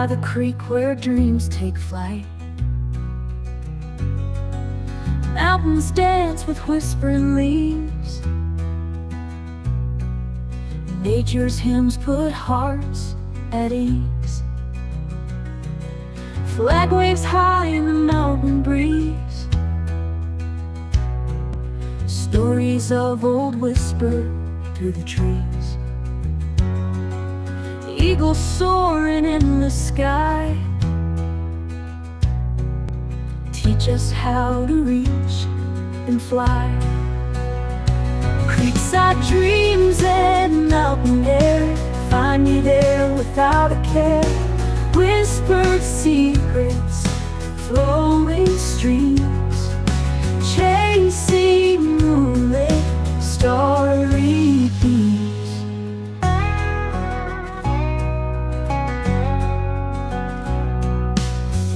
by the creek where dreams take flight. Mountains dance with whispering leaves. Nature's hymns put hearts at ease. Flag waves high in the mountain breeze. Stories of old whisper through the trees. Eagles soaring in the sky teach us how to reach and fly. Creekside dreams and mountain air find me there without a care. Whispered secrets, flowing streams, chasing moonlit, starry beams.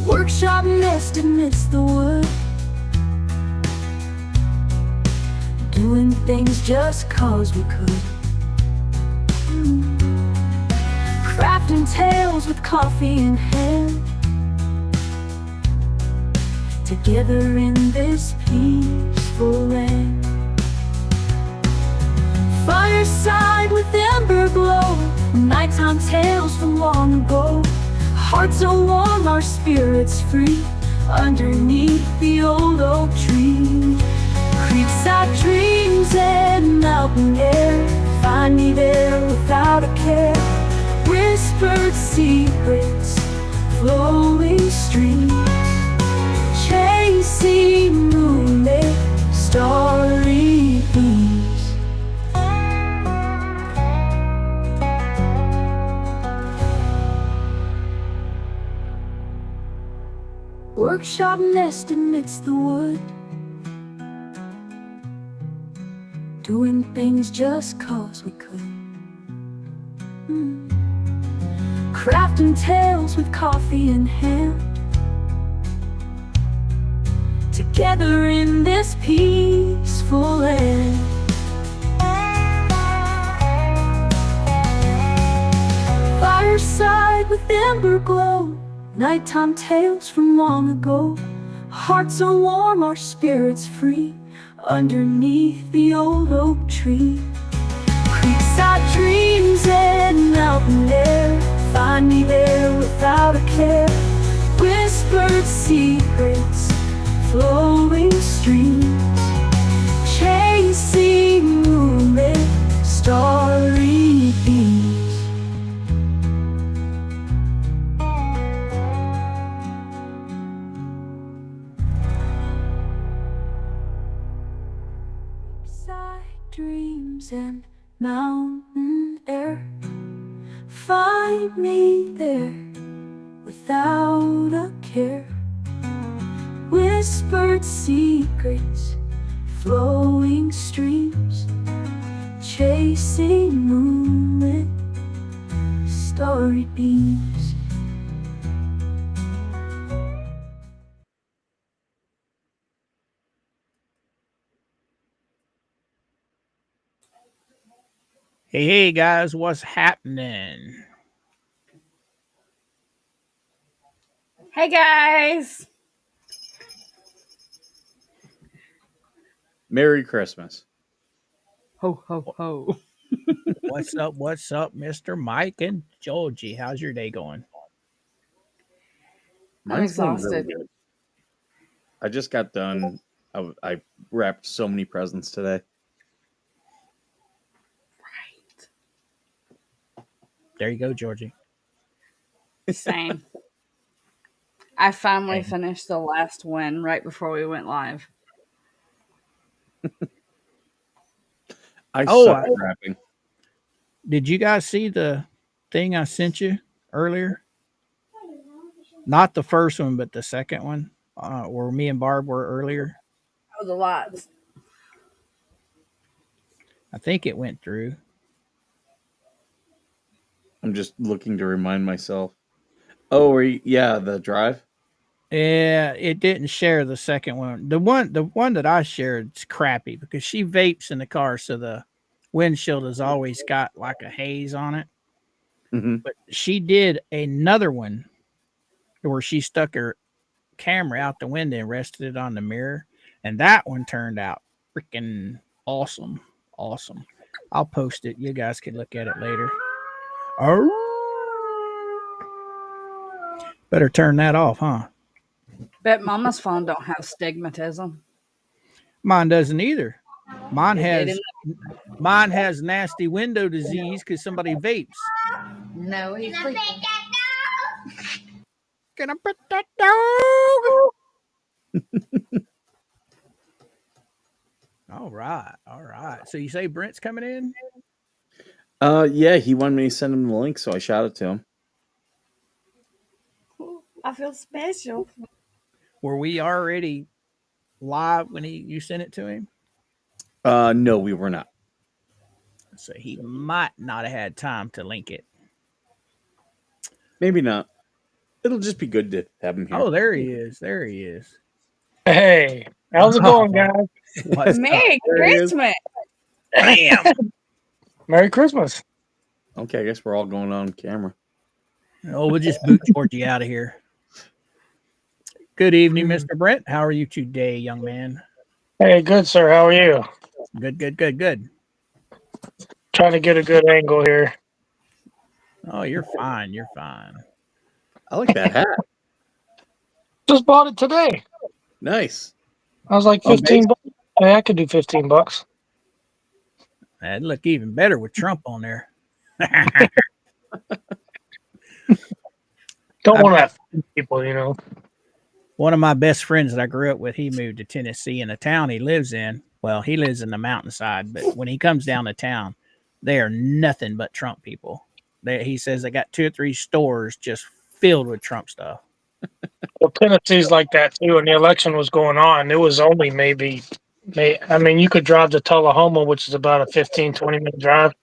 Workshop nest amidst the wood, doing things just 'cause we could. Crafting tales with coffee in hand, together in this peaceful land. Fireside with ember glow, nighttime tales from long ago. Hearts so warm, our spirits free, underneath the old oak tree. Creekside dreams and mountain air find me there without a care. Whispered secrets, flowing streams, chasing moonlit, starry beams. Workshop nest amidst the wood, doing things just 'cause we could. Crafting tales with coffee in hand, together in this peaceful land. Fireside with ember glow, nighttime tales from long ago. Hearts so warm, our spirits free, underneath the old oak tree. Creekside dreams and mountain air find me there without a care. Whispered secrets, flowing streams, chasing moonlit, starry beams. Creekside dreams and mountain air find me there without a care. Whispered secrets, flowing streams, chasing moonlit, starry beams. Hey guys, what's happening? Hey guys. Merry Christmas. Ho ho ho. What's up, Mr. Mike and Georgie? How's your day going? Mine's going really exhausted. good. I just got done. I wrapped so many presents today. Right. There you go, Georgie. Same. I finally Same. finished the last one right before we went live. I Oh, suck at wrapping. Did you guys see the thing I sent you earlier? Not the first one, but the second one, where me and Barb were earlier. Oh, the lots. I think it went through. I'm just looking to remind myself. Oh, yeah, the drive. Yeah, it didn't share the second one. The one that I shared is crappy because she vapes in the car, so the windshield has always got like a haze on it. Mm-hmm. But she did another one where she stuck her camera out the window and rested it on the mirror. And that one turned out freaking awesome. Awesome. I'll post it. You guys can look at it later. Oh, better turn that off, huh? Bet Mama's phone don't have stigmatism. Mine doesn't either. Mine It has didn't. mine has nasty window disease because somebody vapes. No, he's sleeping. Can I pet that dog? All right, all right. So you say Brent's coming in? Yeah, he wanted me to send him the link, so I shot it to him. I feel special. Were we already live when you sent it to him? No, we were not. So he might not have had time to link it. Maybe not. It'll just be good to have him here. Oh, there he is. There he is. Hey, how's it going, guys? What's up? Merry There he is. Christmas. Bam! Merry Christmas. Okay, I guess we're all going on camera. Oh, we'll just boot Georgie out of here. Good evening, Mr. Brent. How are you today, young man? Hey, good, sir. How are you? Good, good, good, good. Trying to get a good angle here. Oh, you're fine. You're fine. I like that hat. Just bought it today. Nice. I was like 15 bucks. Hey, I could do 15 bucks. That'd look even better with Trump on there. Don't I've want to got- have people, you know. One of my best friends that I grew up with, he moved to Tennessee, and the town he lives in, well, he lives in the mountainside, but when he comes down to town, they are nothing but Trump people. He says they got 2 or 3 stores just filled with Trump stuff. Well, Tennessee's like that too. When the election was going on, it was only I mean, you could drive to Tullahoma, which is about a 15, 20-minute drive,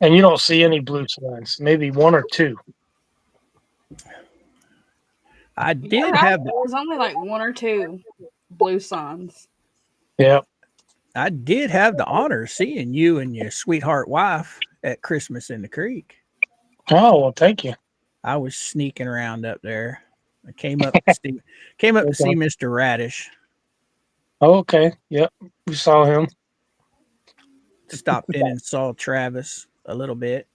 and you don't see any blue signs. Maybe 1 or 2. I did There have was only like 1 or 2 blue signs. Yeah. I did have the honor of seeing you and your sweetheart wife at Christmas in the Creek. Oh, well, thank you. I was sneaking around up there. I came up to see Mr. Radish. Oh, okay. Yep. We saw him. Stopped in and saw Travis a little bit.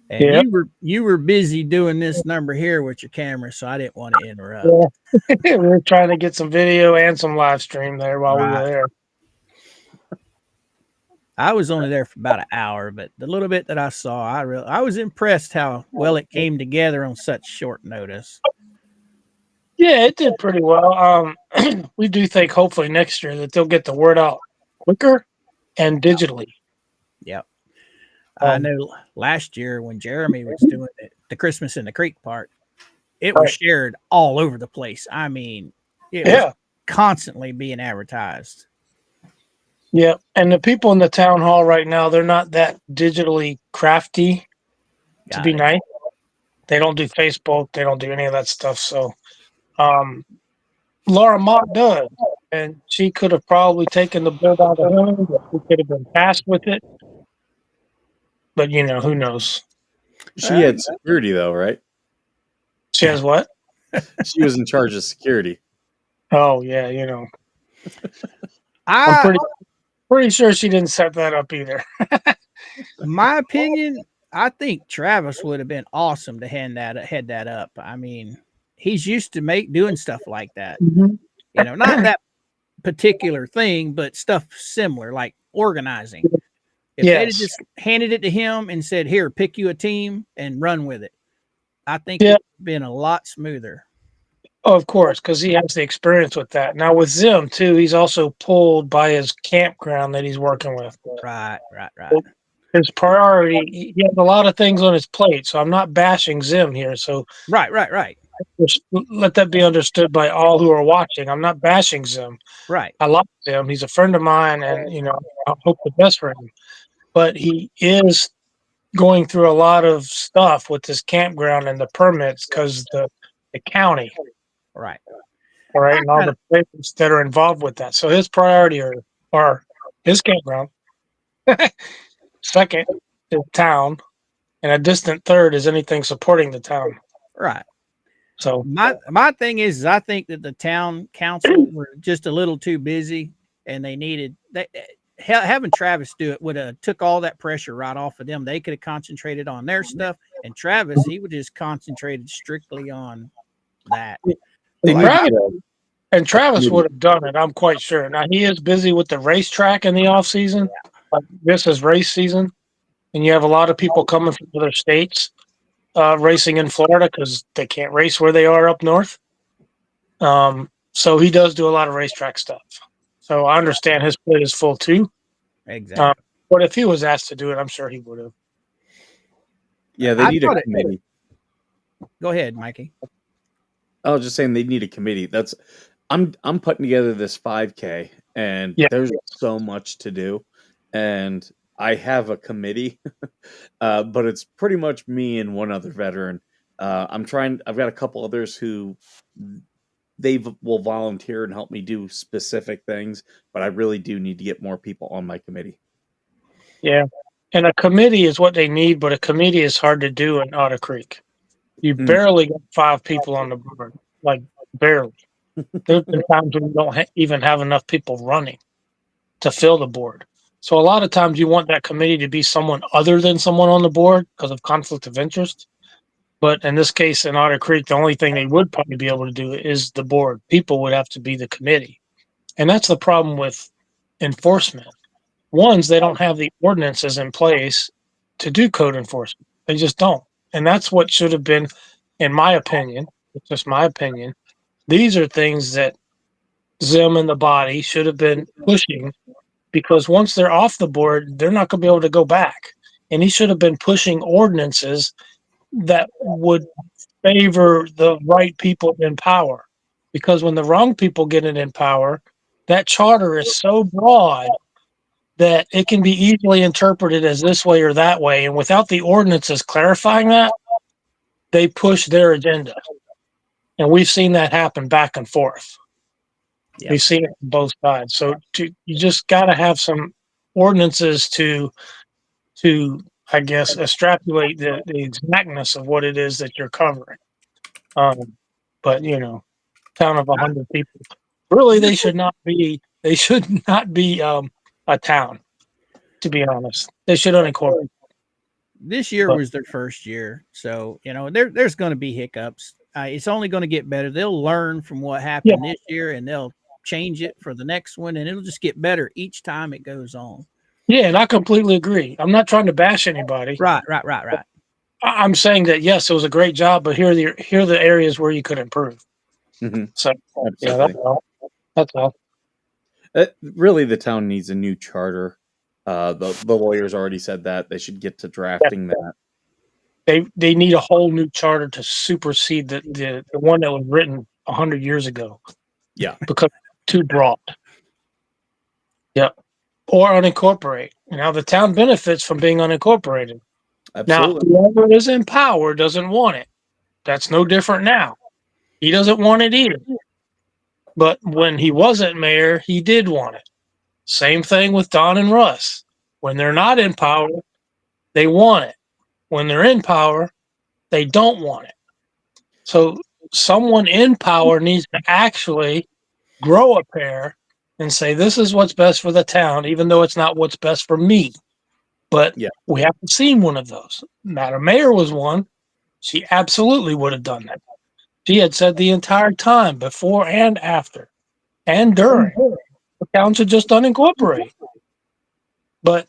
And Yep. you were busy doing this number here with your camera, so I didn't want to interrupt. Yeah. We were trying to get some video and some live stream there while we were Right. there. I was only there for about an hour, but the little bit that I saw, I was impressed how well it came together on such short notice. Yeah, it did pretty well. We do think hopefully next year that they'll get the word out quicker and digitally. Yep. I Um, know last year when Jeremy was doing it, the Christmas in the Creek part, it was Right. shared all over the place. I mean, it was Yeah, constantly being advertised. yeah. And the people in the town hall right now, they're not that digitally crafty to Got be it. nice. They don't do Facebook. They don't do any of that stuff. So, Laura Mott does, and she could have probably taken the build out of home. She could have been fast with it, but you know, who knows? She had security though, right? She has what? She was in charge of security. Oh yeah, you know. I I'm pretty sure she didn't set that up either. my opinion, I think Travis would have been awesome to head that up. I mean, he's used to doing stuff like that. You know, not that particular thing, but stuff similar, like organizing. If they'd have Yes. just handed it to him and said, "Here, pick you a team and run with it," I think Yeah. it would have been a lot smoother. Oh, of course, because he has the experience with that. Now with Zim too, he's also pulled by his campground that he's working with. Right. His priority, he has a lot of things on his plate. So I'm not bashing Zim here. So Right. just let that be understood by all who are watching. I'm not bashing Zim. Right. I like Zim. He's a friend of mine, and you know, I hope the best for him. But he is going through a lot of stuff with this campground and the permits because the county. Right. All right, and all the places that are involved with that. So his priority are his campground. Second is town, and a distant third is anything supporting the town. Right. So my thing is I think that the town council were just a little too busy, and they needed having Travis do it would have took all that pressure right off of them. They could have concentrated on their stuff, and Travis, he would just concentrated strictly on that. They need Travis, and a Travis committee. would have done it. I'm quite sure. Now he is busy with the racetrack in the off season. Like, this is race season, and you have a lot of people coming from other states racing in Florida because they can't race where they are up north. So he does do a lot of racetrack stuff. So I understand his plate is full too. Exactly. But if he was asked to do it, I'm sure he would have. Yeah, they need a committee. Go ahead, Mikey. I was just saying they need a committee. I'm putting together this 5K, and there's so much to do, and I have a committee, but it's pretty much me and one other veteran. I've got a couple others who will volunteer and help me do specific things, but I really do need to get more people on my committee. Yeah. And a committee is what they need, but a committee is hard to do in Otter Creek. You barely get 5 people on the board, like barely. There's been times when you don't even have enough people running to fill the board. So a lot of times you want that committee to be someone other than someone on the board because of conflict of interest. But in this case, in Otter Creek, the only thing they would probably be able to do is the board. People would have to be the committee. And that's the problem with enforcement. Ones, they don't have the ordinances in place to do code enforcement. They just don't. And that's what should have been, in my opinion, it's just my opinion. These are things that Zim and the body should have been pushing, because once they're off the board, they're not going to be able to go back. And he should have been pushing ordinances that would favor the right people in power. Because when the wrong people get it in power, that charter is so broad that it can be easily interpreted as this way or that way. And without the ordinances clarifying that, they push their agenda. And we've seen that happen back and forth. Yep. We've seen it on both sides. So you just got to have some ordinances to I guess extrapolate the exactness of what it is that you're covering. But town of 100 people, really, they should not be a town. To be honest, they should unincorporate. This year was their first year, so there's going to be hiccups. It's only going to get better. They'll learn from what happened this year, and they'll change it for the next one, and it'll just get better each time it goes on. Yeah, and I completely agree. I'm not trying to bash anybody. Right. I'm saying that yes, it was a great job, but here are the areas where you could improve. Mm-hmm. So yeah, that's all. Really, the town needs a new charter. The lawyers already said that they should get to drafting that. They need a whole new charter to supersede the one that was written 100 years ago. Yeah, because it's too broad. Yep. Or unincorporate. Now the town benefits from being unincorporated. Absolutely. Now whoever is in power doesn't want it. That's no different now. He doesn't want it either. But when he wasn't mayor, he did want it. Same thing with Don and Russ. When they're not in power, they want it. When they're in power, they don't want it. So someone in power needs to actually grow a pair and say, this is what's best for the town, even though it's not what's best for me. But we haven't seen one of those. Madam Mayor was one. She absolutely would have done that. She had said the entire time, before and after and during, the town should just unincorporate. But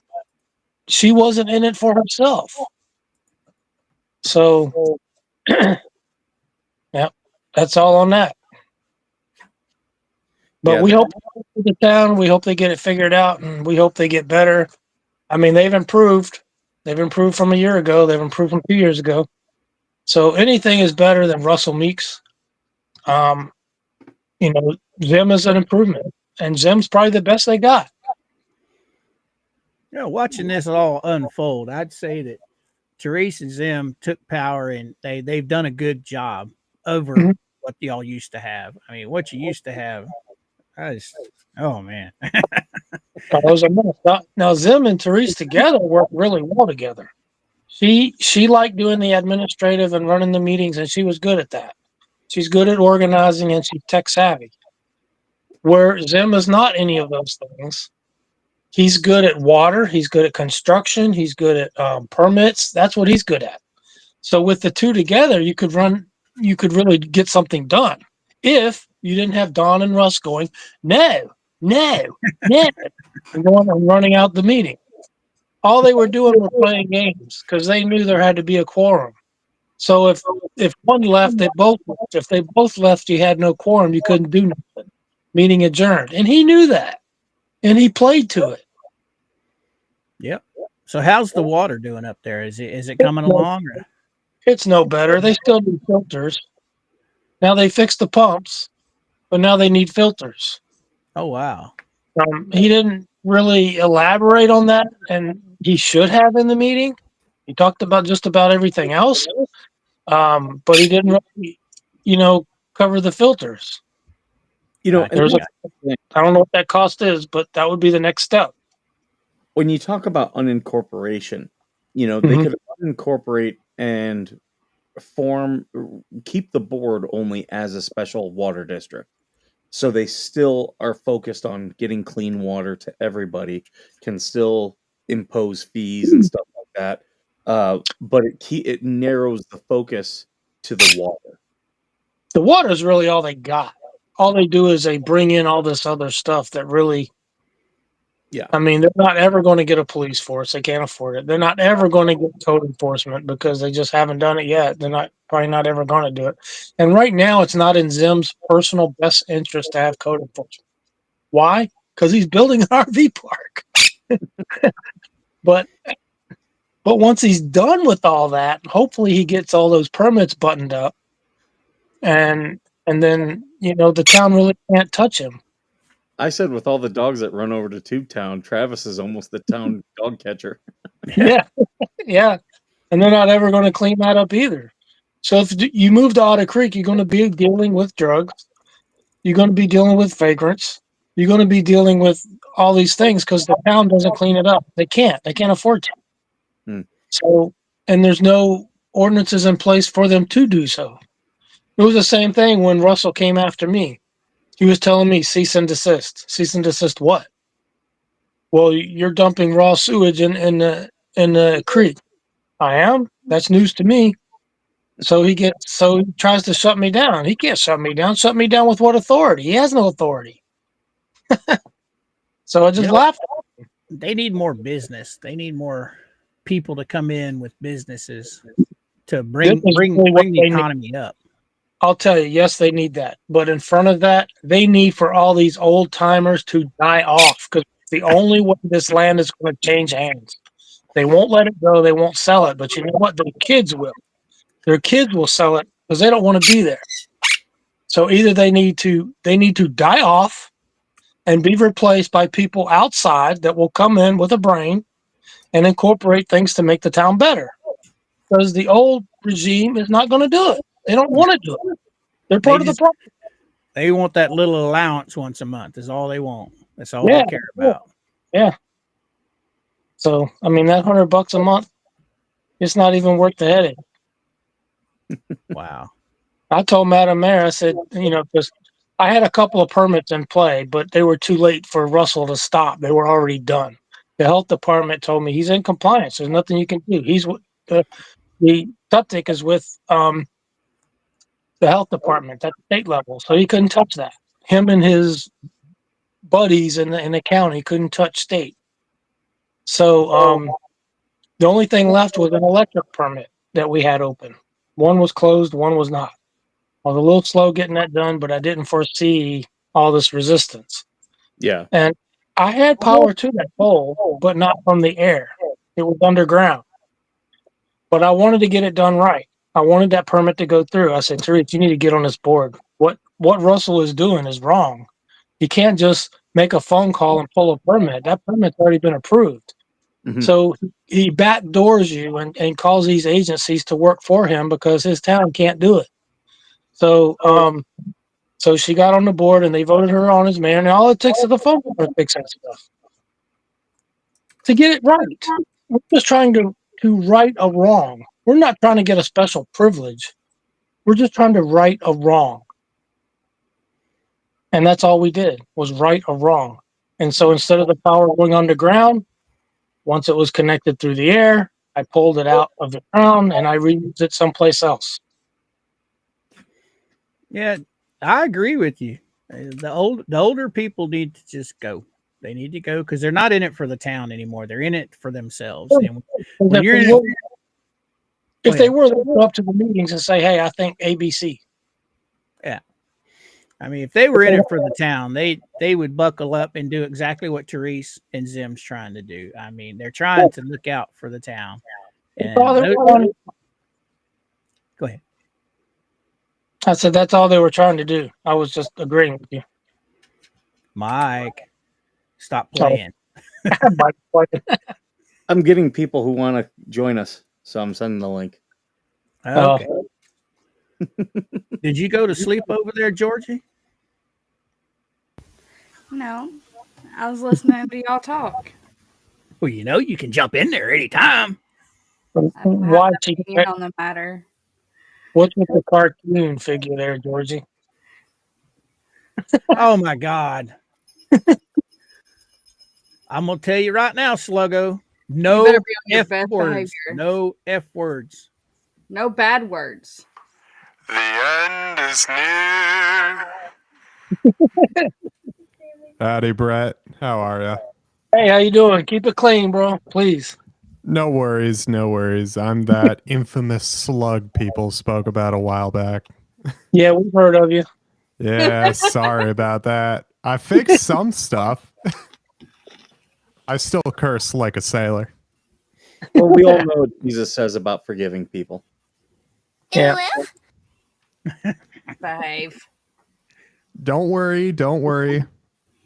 she wasn't in it for herself. So, yeah, that's all on that. But we hope the town, we hope they get it figured out, and we hope they get better. I mean, they've improved. They've improved from a year ago. They've improved from 2 years ago. So anything is better than Russell Meeks. Zim is an improvement, and Zim's probably the best they got. Watching this all unfold, I'd say that Therese and Zim took power, and they've done a good job over what y'all used to have. I mean, what you used to have, oh man. Now Zim and Therese together work really well together. She liked doing the administrative and running the meetings, and she was good at that. She's good at organizing, and she's tech savvy. Where Zim is not any of those things. He's good at water. He's good at construction. He's good at permits. That's what he's good at. So with the two together, you could really get something done. If you didn't have Don and Russ going, no, no, no, and going and running out the meeting. All they were doing was playing games because they knew there had to be a quorum. So if one left, they both left. If they both left, you had no quorum. You couldn't do nothing. Meeting adjourned. And he knew that. And he played to it. Yep. So how's the water doing up there? Is it coming along? Or? It's no better. They still need filters. Now they fixed the pumps, but now they need filters. Oh, wow. He didn't really elaborate on that, and he should have in the meeting. He talked about just about everything else, but he didn't really, cover the filters. I don't know what that cost is, but that would be the next step. When you talk about unincorporation, they could unincorporate and keep the board only as a special water district. So they still are focused on getting clean water to everybody, can still impose fees and stuff like that. But it narrows the focus to the water. The water is really all they got. All they do is they bring in all this other stuff that really, I mean, they're not ever going to get a police force. They can't afford it. They're not ever going to get code enforcement because they just haven't done it yet. They're probably not ever going to do it. And right now, it's not in Zim's personal best interest to have code enforcement. Why? Because he's building an RV park. But once he's done with all that, hopefully he gets all those permits buttoned up. And then, the town really can't touch him. I said with all the dogs that run over to Tube Town, Travis is almost the town dog catcher. Yeah. Yeah. And they're not ever going to clean that up either. So if you move to Otter Creek, you're going to be dealing with drugs. You're going to be dealing with vagrants. You're going to be dealing with all these things because the town doesn't clean it up. They can't afford to. So, and there's no ordinances in place for them to do so. It was the same thing when Russell came after me. He was telling me cease and desist. Cease and desist what? Well, you're dumping raw sewage in the creek. I am. That's news to me. So he tries to shut me down. He can't shut me down. Shut me down with what authority? He has no authority. So I just laughed. They need more business. They need more people to come in with businesses to bring the economy up. I'll tell you, yes, they need that. But in front of that, they need for all these old timers to die off because the only way this land is going to change hands. They won't let it go. They won't sell it. But you know what? Their kids will. Their kids will sell it because they don't want to be there. So either they need to die off and be replaced by people outside that will come in with a brain and incorporate things to make the town better. Because the old regime is not going to do it. They don't want to do it. They're part of the problem. They want that little allowance once a month is all they want. That's all they care about. Yeah. So, I mean, that $100 a month, it's not even worth the headache. Wow. I told Madam Mayor, I said, because I had a couple of permits in play, but they were too late for Russell to stop. They were already done. The health department told me he's in compliance. There's nothing you can do. The septic is with the health department at the state level, so he couldn't touch that. Him and his buddies in the county couldn't touch state. So the only thing left was an electric permit that we had open. One was closed, one was not. I was a little slow getting that done, but I didn't foresee all this resistance. Yeah. And I had power to that pole, but not from the air. It was underground. But I wanted to get it done right. I wanted that permit to go through. I said, Therese, you need to get on this board. What Russell is doing is wrong. You can't just make a phone call and pull a permit. That permit's already been approved. Mm-hmm. So he backdoors you and calls these agencies to work for him because his town can't do it. So so she got on the board and they voted her on as mayor. And all it takes is a phone call to fix that stuff. To get it right. We're just trying to right a wrong. We're not trying to get a special privilege. We're just trying to right a wrong. And that's all we did was right a wrong. And so instead of the power going underground, once it was connected through the air, I pulled it out of the ground and I reused it someplace else. Yeah, I agree with you. The older people need to just go. They need to go because they're not in it for the town anymore. They're in it for themselves. And when you're in it, if they were, they'd go up to the meetings and say, "Hey, I think ABC." Yeah, I mean, if they were in it for the town, they would buckle up and do exactly what Therese and Zim's trying to do. I mean, they're trying to look out for the town. And Go ahead. I said that's all they were trying to do. I was just agreeing with you. Mike, stop playing. I'm getting people who want to join us, so I'm sending the link. Okay. Did you go to sleep over there, Georgie? No, I was listening to y'all talk. Well, you can jump in there anytime. Why on the matter? What's with the cartoon figure there, Georgie? Oh my God. I'm gonna tell you right now, Sluggo. No F words. No F words. No bad words. The end is near. Howdy, Brett. How are you? Hey, how you doing? Keep it clean, bro. Please. No worries, no worries. I'm that infamous slug people spoke about a while back. Yeah, we've heard of you. Yeah, sorry about that. I fixed some stuff. I still curse like a sailor. Well, we all know what Jesus says about forgiving people. Yeah. Behave. Don't worry.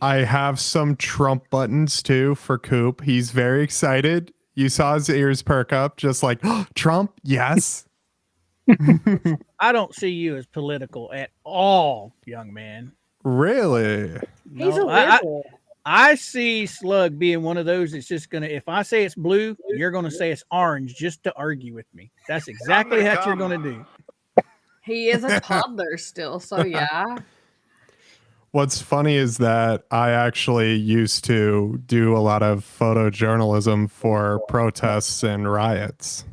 I have some Trump buttons too for Coop. He's very excited. You saw his ears perk up, just like, oh, Trump, yes. I don't see you as political at all, young man. Really? He's a liberal. I see Slug being one of those that's just gonna, if I say it's blue, you're gonna say it's orange just to argue with me. That's exactly what you're gonna do. He is a toddler still, so yeah. What's funny is that I actually used to do a lot of photojournalism for protests and riots.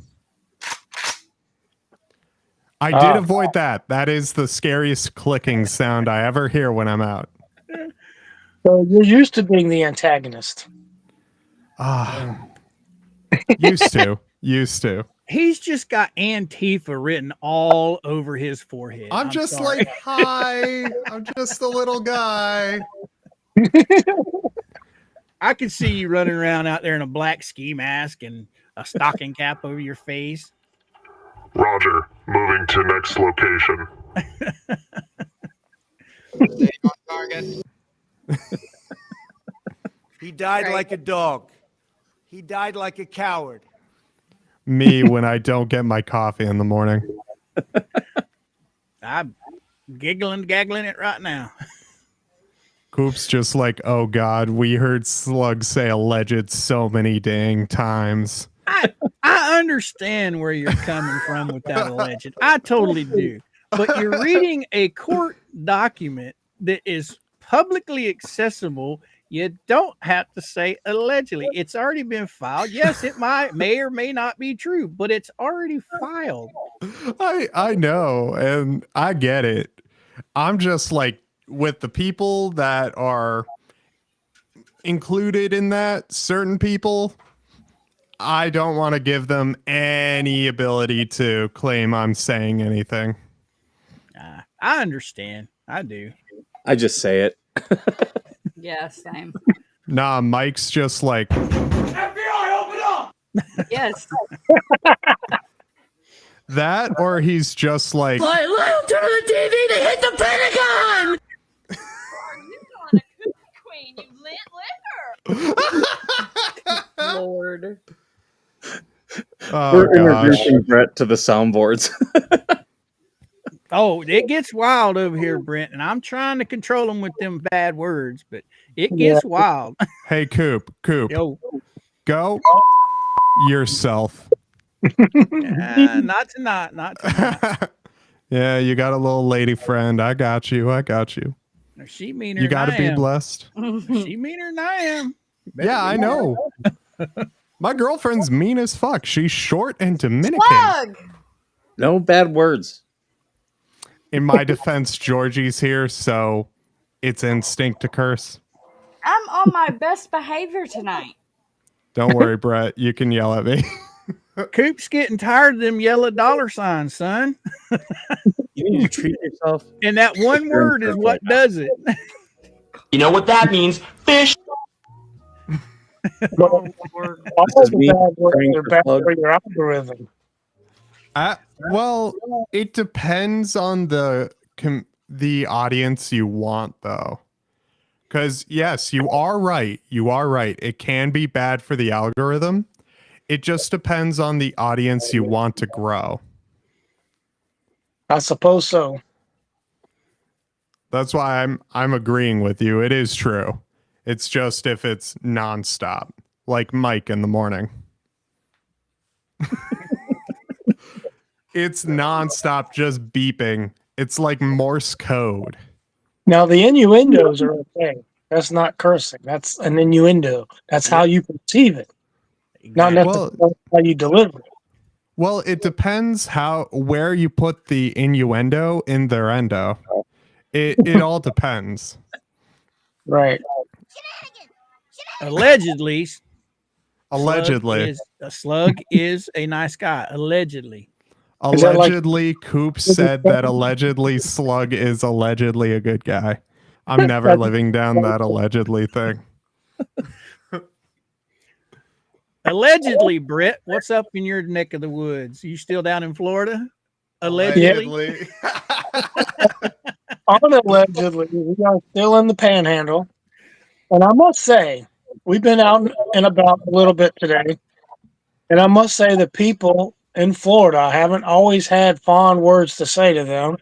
I did avoid that. That is the scariest clicking sound I ever hear when I'm out. So you're used to being the antagonist. Used to. He's just got Antifa written all over his forehead. I'm just sorry. Like, hi, I'm just a little guy. I can see you running around out there in a black ski mask and a stocking cap over your face. Roger, moving to next location. Stay on target. He died like a dog. He died like a coward. Me when I don't get my coffee in the morning. I'm gaggling it right now. Coop's just like, oh God, we heard Slug say alleged so many dang times. I understand where you're coming from with that alleged. I totally do. But you're reading a court document that is publicly accessible. You don't have to say allegedly. It's already been filed. Yes, it may or may not be true, but it's already filed. I know, and I get it. I'm just like, with the people that are included in that, certain people, I don't want to give them any ability to claim I'm saying anything. I understand. I do. I just say it. Yeah, same. Nah, Mike's just like, FBI, open up! Yes. that, or he's just like, Turn on the TV to hit the Pentagon! You on a cookie queen, you lit liquor. Lord. oh, We're gosh. introducing Brett to the soundboards. Oh, it gets wild over here, Brent, and I'm trying to control them with them bad words, but it gets wild. Hey, Coop, Yo. go yourself. Not tonight. Yeah, you got a little lady friend. I got you. She meaner You than got to I be am. blessed. She meaner than I am. You better Yeah, be I know. My girlfriend's mean as fuck. She's short and Dominican. Plug! No bad words. In my defense, Georgie's here, so it's instinct to curse. I'm on my best behavior tonight. Don't worry, Brett. You can yell at me. Coop's getting tired of them yellow dollar signs, son. You need to treat yourself. And that one word is what does it. You know what that means? Fish. Oh, Lord. All This is the me bad words praying are for bad Plug. for your algorithm. Well, it depends on the audience you want, though. Because yes, you are right. It can be bad for the algorithm. It just depends on the audience you want to grow. I suppose so. That's why I'm agreeing with you. It is true. It's just if it's nonstop, like Mike in the morning. It's nonstop, just beeping. It's like Morse code. Now the innuendos are okay. That's not cursing. That's an innuendo. That's how you perceive it, not necessarily how you deliver it. Well, it depends where you put the innuendo in their endo. It all depends. Right. Allegedly, Allegedly. a slug is a nice guy. Allegedly. Allegedly, Coop said that allegedly Slug is allegedly a good guy. I'm never living down that allegedly thing. Allegedly, Britt, what's up in your neck of the woods? You still down in Florida? Allegedly. Allegedly, we are still in the panhandle. And I must say, we've been out and about a little bit today. And I must say, the people in Florida haven't always had fond words to say to them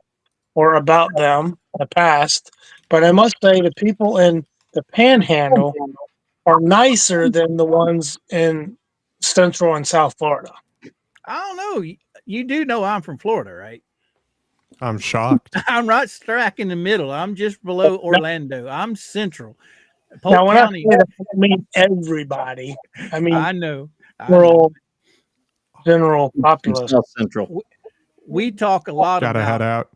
or about them in the past. But I must say, the people in the panhandle are nicer than the ones in Central and South Florida. I don't know. You do know I'm from Florida, right? I'm shocked. I'm right smack in the middle. I'm just below Orlando. I'm central. Polk Now, when County. I say that, I mean everybody. I mean, I know. General populace. South Central. We talk a lot Gotta about. head out.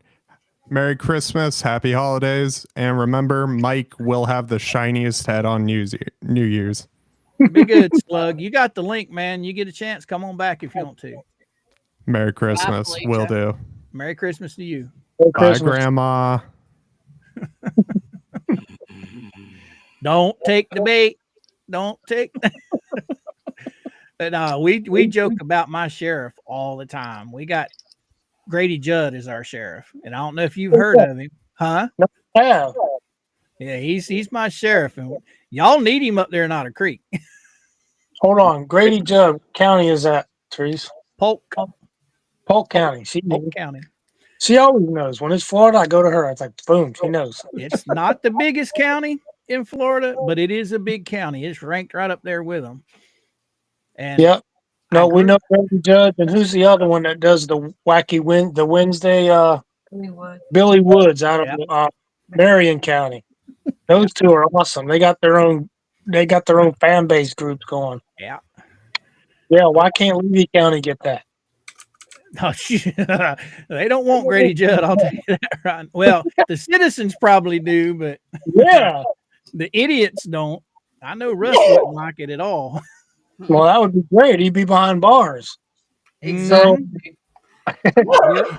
Merry Christmas, happy holidays, and remember, Mike will have the shiniest head on New Year's. Be good, Slug. You got the link, man. You get a chance. Come on back if you want to. Merry Christmas. Will do. Merry Christmas to you. Bye, Grandma. Don't take the bait. Don't take. But no, we joke about my sheriff all the time. We got Grady Judd as our sheriff, and I don't know if you've heard of him, huh? Yeah. Yeah, he's my sheriff, and y'all need him up there in Otter Creek. Hold on, Grady Judd County is that, Therese? Polk County. Polk County. She always knows. When it's Florida, I go to her. It's like, boom, she knows. It's not the biggest county in Florida, but it is a big county. It's ranked right up there with them. And yep. No, we know Grady Judd, and who's the other one that does the wacky Wednesday? Billy Woods out of Marion County. Those two are awesome. They got their own fan base groups going. Yeah. Yeah. Why can't Levy County get that? Oh, they don't want Grady Judd. I'll tell you that right. Well, the citizens probably do, but yeah, the idiots don't. I know Russ wouldn't like it at all. Well, that would be great. He'd be behind bars. Exactly. So,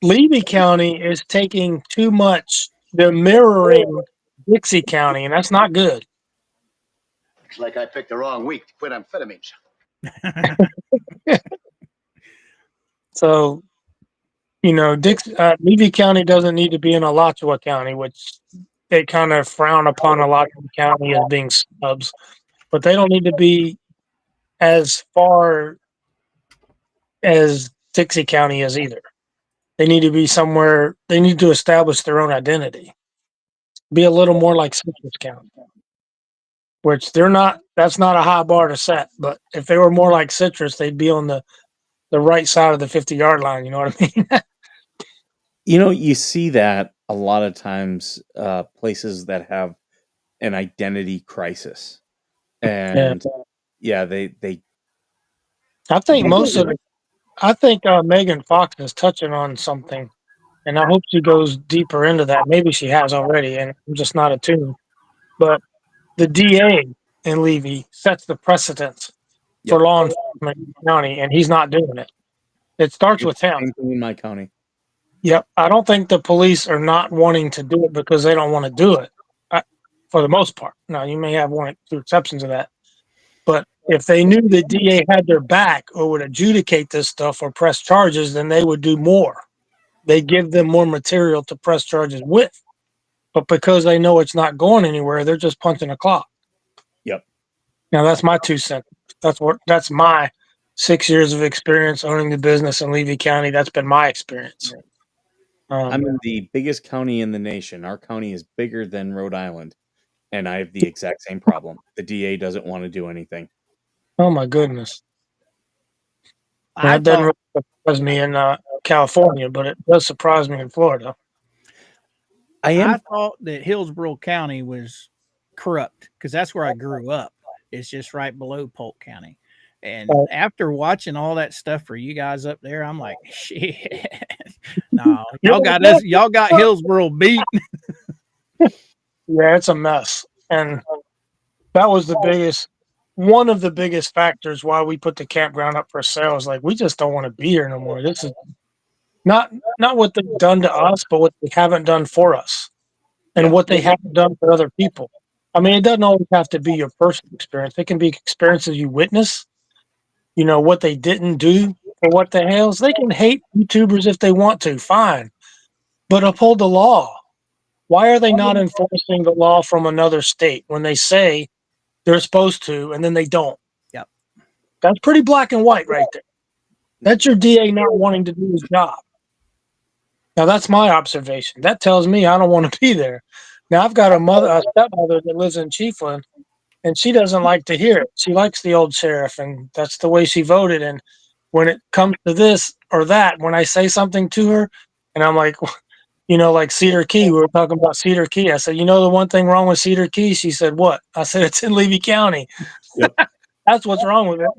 Levy County is taking too much. They're mirroring Dixie County, and that's not good. Looks like I picked the wrong week to quit amphetamines. So, Levy County doesn't need to be in Alachua County, which they kind of frown upon Alachua County as being snubs, but they don't need to be as far as Dixie County is either. They need to be somewhere. They need to establish their own identity. Be a little more like Citrus County, which they're not. That's not a high bar to set. But if they were more like Citrus, they'd be on the right side of the 50-yard line. You know what I mean? You see that a lot of times, places that have an identity crisis, Yeah. and yeah, they I think most of it, I think Megan Fox is touching on something, and I hope she goes deeper into that. Maybe she has already, and I'm just not attuned. But the DA in Levy sets the precedence Yep. for law enforcement in the county, and he's not doing it. It starts with him. Same thing in my county. Yep. I don't think the police are not wanting to do it because they don't want to do it, for the most part. Now, you may have one or two exceptions of that. But if they knew the DA had their back or would adjudicate this stuff or press charges, then they would do more. They give them more material to press charges with. But because they know it's not going anywhere, they're just punching a clock. Yep. Now that's my 2 cents. That's my 6 years of experience owning the business in Levy County. That's been my experience. I'm in the biggest county in the nation. Our county is bigger than Rhode Island, and I have the exact same problem. The DA doesn't want to do anything. Oh my goodness. I That doesn't thought really surprise me in California, but it does surprise me in Florida. I thought that Hillsborough County was corrupt because that's where I grew up. It's just right below Polk County. And after watching all that stuff for you guys up there, I'm like, shit. No, y'all got Hillsborough beat. Yeah, it's a mess. And that was one of the biggest factors why we put the campground up for sale. Is like, we just don't want to be here no more. This is not what they've done to us, but what they haven't done for us and what they haven't done for other people. I mean, it doesn't always have to be your personal experience. It can be experiences you witness, what they didn't do or what the hells. They can hate YouTubers if they want to, fine, but uphold the law. Why are they not enforcing the law from another state when they say they're supposed to and then they don't? Yep. That's pretty black and white right there. That's your DA not wanting to do his job. Now that's my observation. That tells me I don't want to be there. Now I've got a stepmother that lives in Chiefland, and she doesn't like to hear it. She likes the old sheriff, and that's the way she voted. And when it comes to this or that, when I say something to her, and I'm like, like Cedar Key, we were talking about Cedar Key. I said, the one thing wrong with Cedar Key? She said, what? I said, it's in Levy County. Yep. That's what's wrong with it.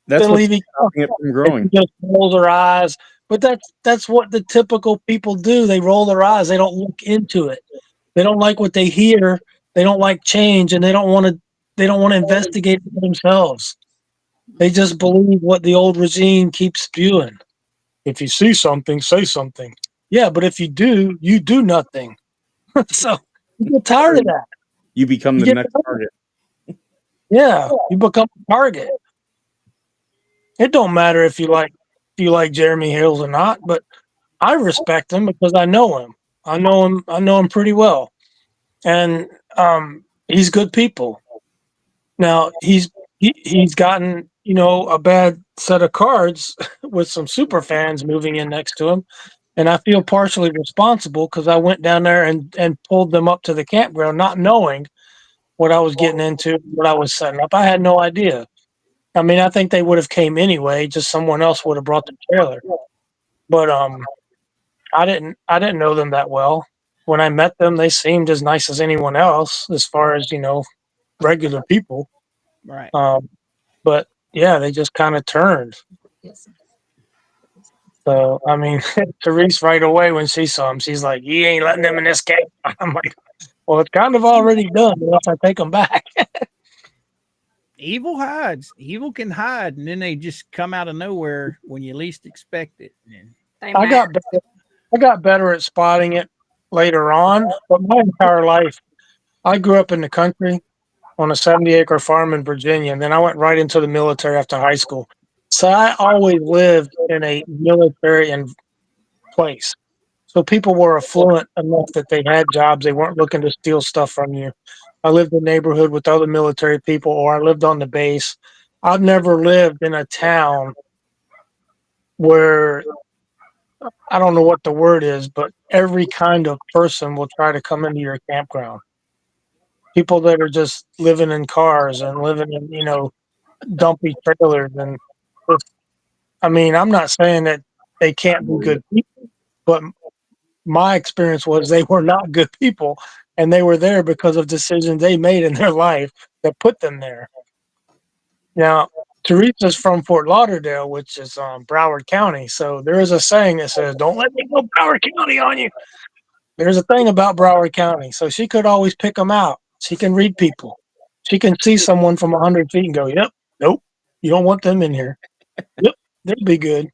That's in what's Levy stopping it from growing. She just rolls her eyes. But that's what the typical people do. They roll their eyes. They don't look into it. They don't like what they hear. They don't like change, and they don't want to investigate it for themselves. They just believe what the old regime keeps spewing. If you see something, say something. Yeah, but if you do nothing. So you get tired of that. You become the next target. Yeah, you become a target. It don't matter if you like Jeremy Hills or not, but I respect him because I know him. I know him pretty well. And he's good people. Now he's gotten a bad set of cards with some super fans moving in next to him, and I feel partially responsible because I went down there and pulled them up to the campground, not knowing what I was getting into, what I was setting up. I had no idea. I mean, I think they would have came anyway. Just someone else would have brought the trailer, but I didn't know them that well. When I met them, they seemed as nice as anyone else, as far as regular people. Right. But yeah, they just kind of turned. So I mean, Therese right away when she saw him, she's like, "You ain't letting them in this camp." I'm like, "Well, it's kind of already done unless I take them back." Evil hides. Evil can hide, and then they just come out of nowhere when you least expect it. I got better at spotting it later on, but my entire life, I grew up in the country on a 70-acre farm in Virginia, and then I went right into the military after high school. So I always lived in a military place. So people were affluent enough that they had jobs. They weren't looking to steal stuff from you. I lived in a neighborhood with other military people, or I lived on the base. I've never lived in a town where, I don't know what the word is, but every kind of person will try to come into your campground. People that are just living in cars and living in, dumpy trailers. And I mean, I'm not saying that they can't be good people, but my experience was they were not good people, and they were there because of decisions they made in their life that put them there. Now, Teresa's from Fort Lauderdale, which is Broward County. So there is a saying that says, "Don't let me go Broward County on you." There's a thing about Broward County. So she could always pick them out. She can read people. She can see someone from 100 feet and go, "Yep, nope, you don't want them in here. Yep, they'll be good."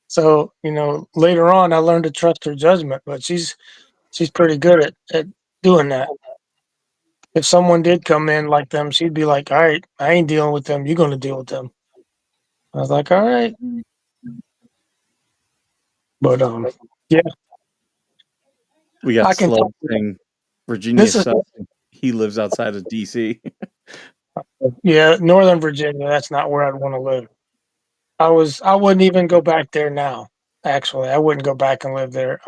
So, later on, I learned to trust her judgment, but she's pretty good at doing that. If someone did come in like them, she'd be like, "All right, I ain't dealing with them. You're going to deal with them." I was like, "All right." But yeah, We got I can. Slow saying Virginia This is sucks. He lives outside of DC. yeah, Northern Virginia. That's not where I'd want to live. I wouldn't even go back there now. Actually, I wouldn't go back and live there.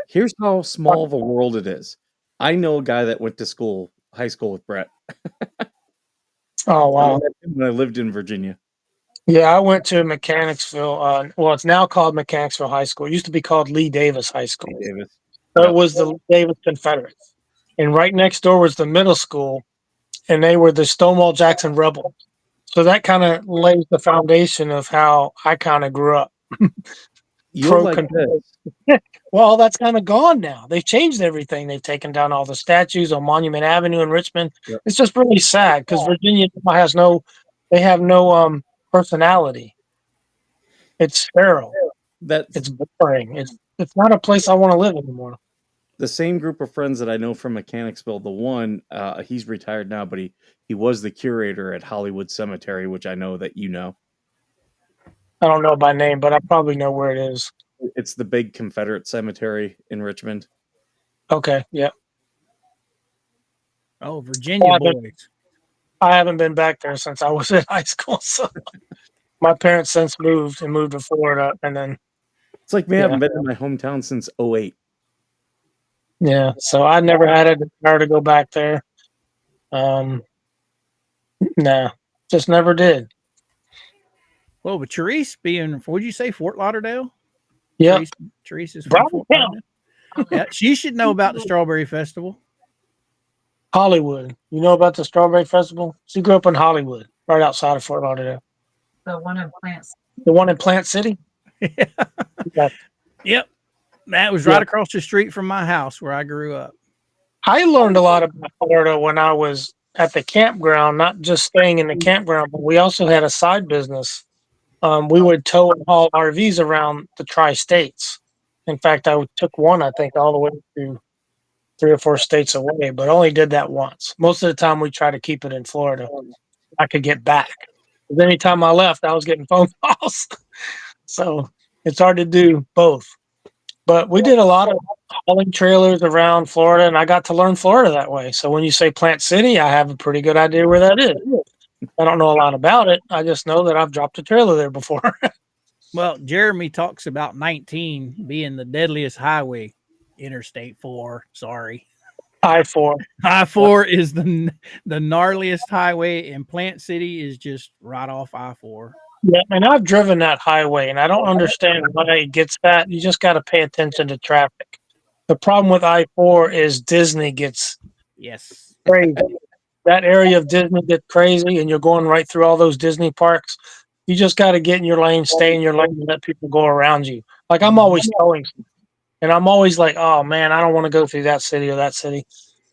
Here's how small of a world it is. I know a guy that went to high school with Brett. Oh wow. When I lived in Virginia. Yeah, I went to Mechanicsville. Well, it's now called Mechanicsville High School. It used to be called Lee Davis High School. Lee Davis. So Yep. it was the Lee Davis Confederates. And right next door was the middle school, and they were the Stonewall Jackson Rebels. So that kind of lays the foundation of how I kind of grew up. You'll like this. Well, that's kind of gone now. They've changed everything. They've taken down all the statues on Monument Avenue in Richmond. Yep. It's just really sad because Virginia has they have no personality. It's sterile. It's boring. It's not a place I want to live anymore. The same group of friends that I know from Mechanicsville, the one, he's retired now, but he was the curator at Hollywood Cemetery, which I know that you know. I don't know by name, but I probably know where it is. It's the big Confederate cemetery in Richmond. Okay, yeah. Oh, Virginia boys. I haven't been back there since I was in high school. So my parents since moved to Florida, and then it's like me, I haven't been in my hometown since 2008. Yeah, so I never had a desire to go back there. Nah, just never did. Well, but Therese being, would you say Fort Lauderdale? Yeah, Therese is from Fort Lauderdale. Yeah, she should know about the Strawberry Festival. Hollywood. You know about the Strawberry Festival? She grew up in Hollywood, right outside of Fort Lauderdale. The one in Plant City. The one in Plant City? Yeah. Yep. That was right across the street from my house where I grew up. I learned a lot about Florida when I was at the campground, not just staying in the campground, but we also had a side business. We would tow and haul RVs around the tri-states. In fact, I took one, I think, all the way to 3 or 4 states away, but only did that once. Most of the time, we try to keep it in Florida. I could get back. But anytime I left, I was getting phone calls. So it's hard to do both. But we did a lot of hauling trailers around Florida, and I got to learn Florida that way. So when you say Plant City, I have a pretty good idea where that is. I don't know a lot about it. I just know that I've dropped a trailer there before. Well, Jeremy talks about 19 being the deadliest highway, Interstate 4. Sorry. I-4. I-4 is the gnarliest highway, and Plant City is just right off I-4. Yeah, and I've driven that highway, and I don't understand why it gets that. You just got to pay attention to traffic. The problem with I-4 is Disney gets crazy. That area of Disney gets crazy, and you're going right through all those Disney parks. You just got to get in your lane, stay in your lane, and let people go around you. Like, I'm always towing, and I'm always like, oh, man, I don't want to go through that city or that city.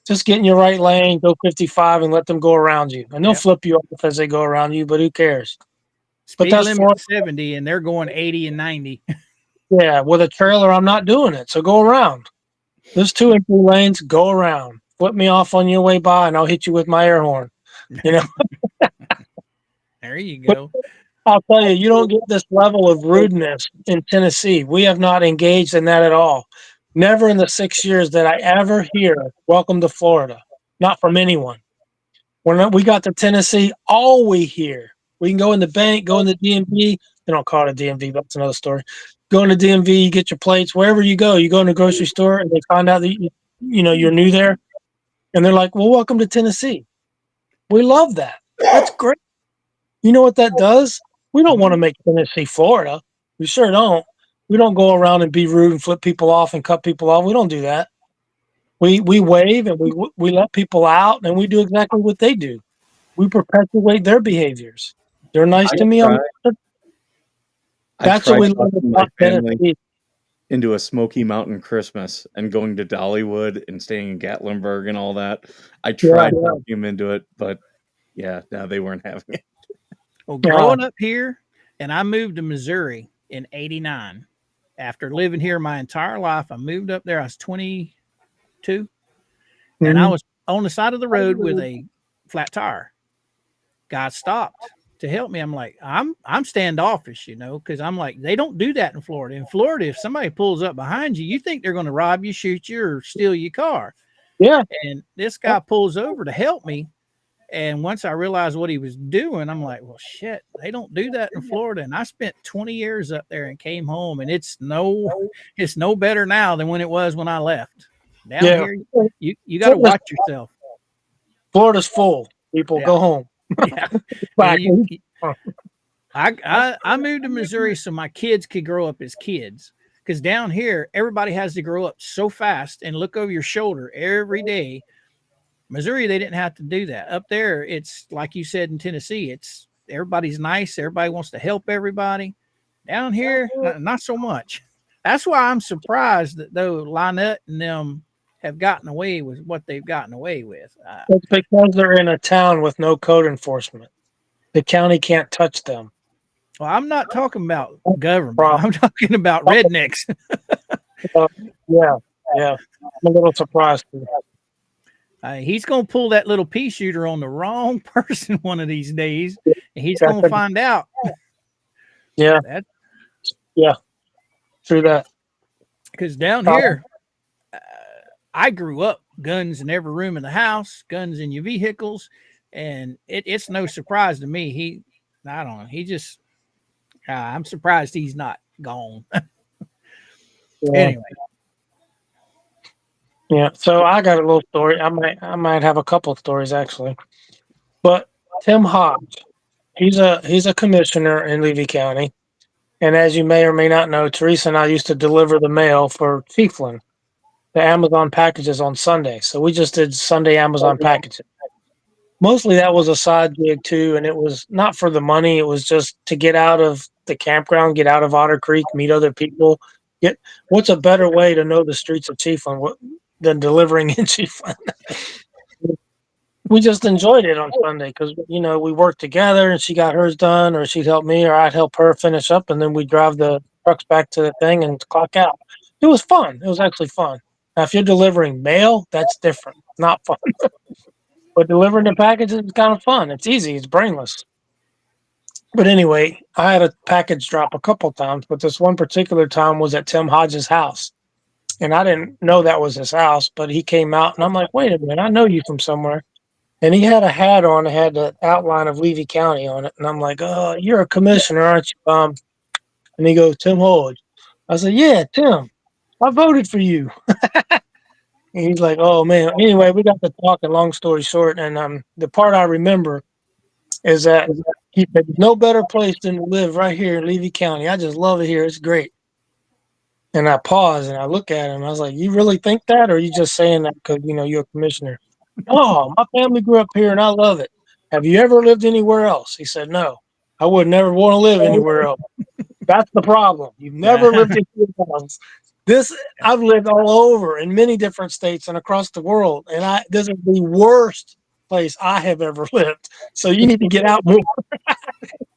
Just get in your right lane, go 55, and let them go around you. And they'll flip you off as they go around you, but who cares? Speed limit 70, and they're going 80 and 90. Yeah, with a trailer, I'm not doing it. So go around. There's 2 and 3 lanes. Go around. Flip me off on your way by, and I'll hit you with my air horn. You know. There you go. But I'll tell you, you don't get this level of rudeness in Tennessee. We have not engaged in that at all. Never in the 6 years that I ever hear "Welcome to Florida," not from anyone. When we got to Tennessee, all we hear. We can go in the bank, go in the DMV. They don't call it a DMV, but that's another story. Go in the DMV, you get your plates. Wherever you go in the grocery store, and they find out that you're new there, and they're like, "Well, welcome to Tennessee." We love that. That's great. You know what that does? We don't want to make Tennessee Florida. We sure don't. We don't go around and be rude and flip people off and cut people off. We don't do that. We wave and we let people out, and we do exactly what they do. We perpetuate their behaviors. They're nice to me. That's what we learned talking my about family Tennessee. into a Smoky Mountain Christmas and going to Dollywood and staying in Gatlinburg and all that. I tried talking them into it, but yeah, no, they weren't having it. Well, growing up here, and I moved to Missouri in '89. After living here my entire life, I moved up there. I was 22, and I was on the side of the road with a flat tire. Guy stopped to help me. I'm like, I'm standoffish, because I'm like, they don't do that in Florida. In Florida, if somebody pulls up behind you, you think they're going to rob you, shoot you, or steal your car. Yeah. And this guy pulls over to help me. And once I realized what he was doing, I'm like, well, shit, they don't do that in Florida. And I spent 20 years up there and came home, and it's no better now than when it was when I left. Down here, you got to watch yourself. Florida's full. People go home. Yeah. I moved to Missouri so my kids could grow up as kids. Because down here, everybody has to grow up so fast and look over your shoulder every day. Missouri, they didn't have to do that. Up there, it's like you said in Tennessee, it's everybody's nice. Everybody wants to help everybody. Down here, not so much. That's why I'm surprised that though Lynette and them have gotten away with what they've gotten away with. It's because they're in a town with no code enforcement. The county can't touch them. Well, I'm not talking about government. I'm talking about rednecks. Yeah. I'm a little surprised. He's going to pull that little pea shooter on the wrong person one of these days, and he's going to find out. Yeah. True that. Because down here, I grew up guns in every room in the house, guns in your vehicles, and it's no surprise to me. I don't know. He just, I'm surprised he's not gone. Anyway. Yeah, so I got a little story. I might have a couple of stories actually, but Tim Hodge, he's a commissioner in Levy County, and as you may or may not know, Teresa and I used to deliver the mail for Chiefland, the Amazon packages on Sunday. So we just did Sunday Amazon packages. Mostly that was a side gig too, and it was not for the money. It was just to get out of the campground, get out of Otter Creek, meet other people. What's a better way to know the streets of Chiefland than delivering in Chiefland? We just enjoyed it on Sunday because we worked together, and she got hers done, or she'd help me, or I'd help her finish up, and then we'd drive the trucks back to the thing and clock out. It was fun. It was actually fun. Now, if you're delivering mail, that's different. Not fun. But delivering the packages is kind of fun. It's easy. It's brainless. But anyway, I had a package drop a couple times, but this one particular time was at Tim Hodges' house. And I didn't know that was his house, but he came out, and I'm like, wait a minute, I know you from somewhere. And he had a hat on that had the outline of Levy County on it. And I'm like, oh, you're a commissioner, aren't you? And he goes, Tim Hodge. I said, yeah, Tim, I voted for you. And he's like, oh, man. Anyway, we got to talking, long story short. And the part I remember is that he said, no better place than to live right here in Levy County. I just love it here. It's great. And I paused and I look at him. I was like, you really think that? Or are you just saying that because, you're a commissioner? Oh, my family grew up here and I love it. Have you ever lived anywhere else? He said, no, I would never want to live anywhere else. That's the problem. You've never lived anywhere else. I've lived all over in many different states and across the world. And this is the worst place I have ever lived. So you need to get out more.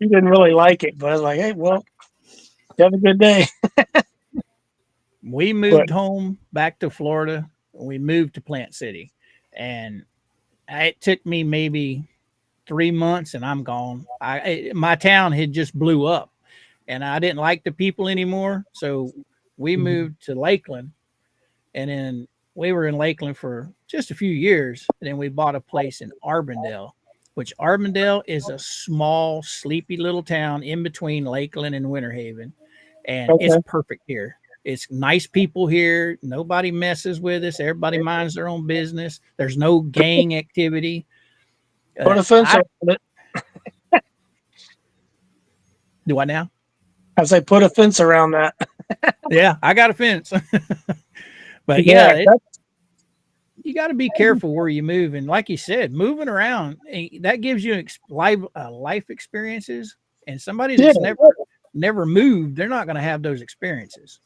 He didn't really like it, but I was like, hey, well, have a good day. We moved home back to Florida. We moved to Plant City, and it took me maybe 3 months, and I'm gone. My town had just blew up, and I didn't like the people anymore. So we moved to Lakeland, and then we were in Lakeland for just a few years. And then we bought a place in Arbondale, which Arbondale is a small, sleepy little town in between Lakeland and Winter Haven, and it's perfect here. It's nice people here. Nobody messes with us. Everybody minds their own business. There's no gang activity. Put a fence around it. Do I now? I say put a fence around that. Yeah, I got a fence. But Yeah, you got to be careful where you move. And like you said, moving around, that gives you life experiences. And somebody yeah, that's never moved, they're not going to have those experiences.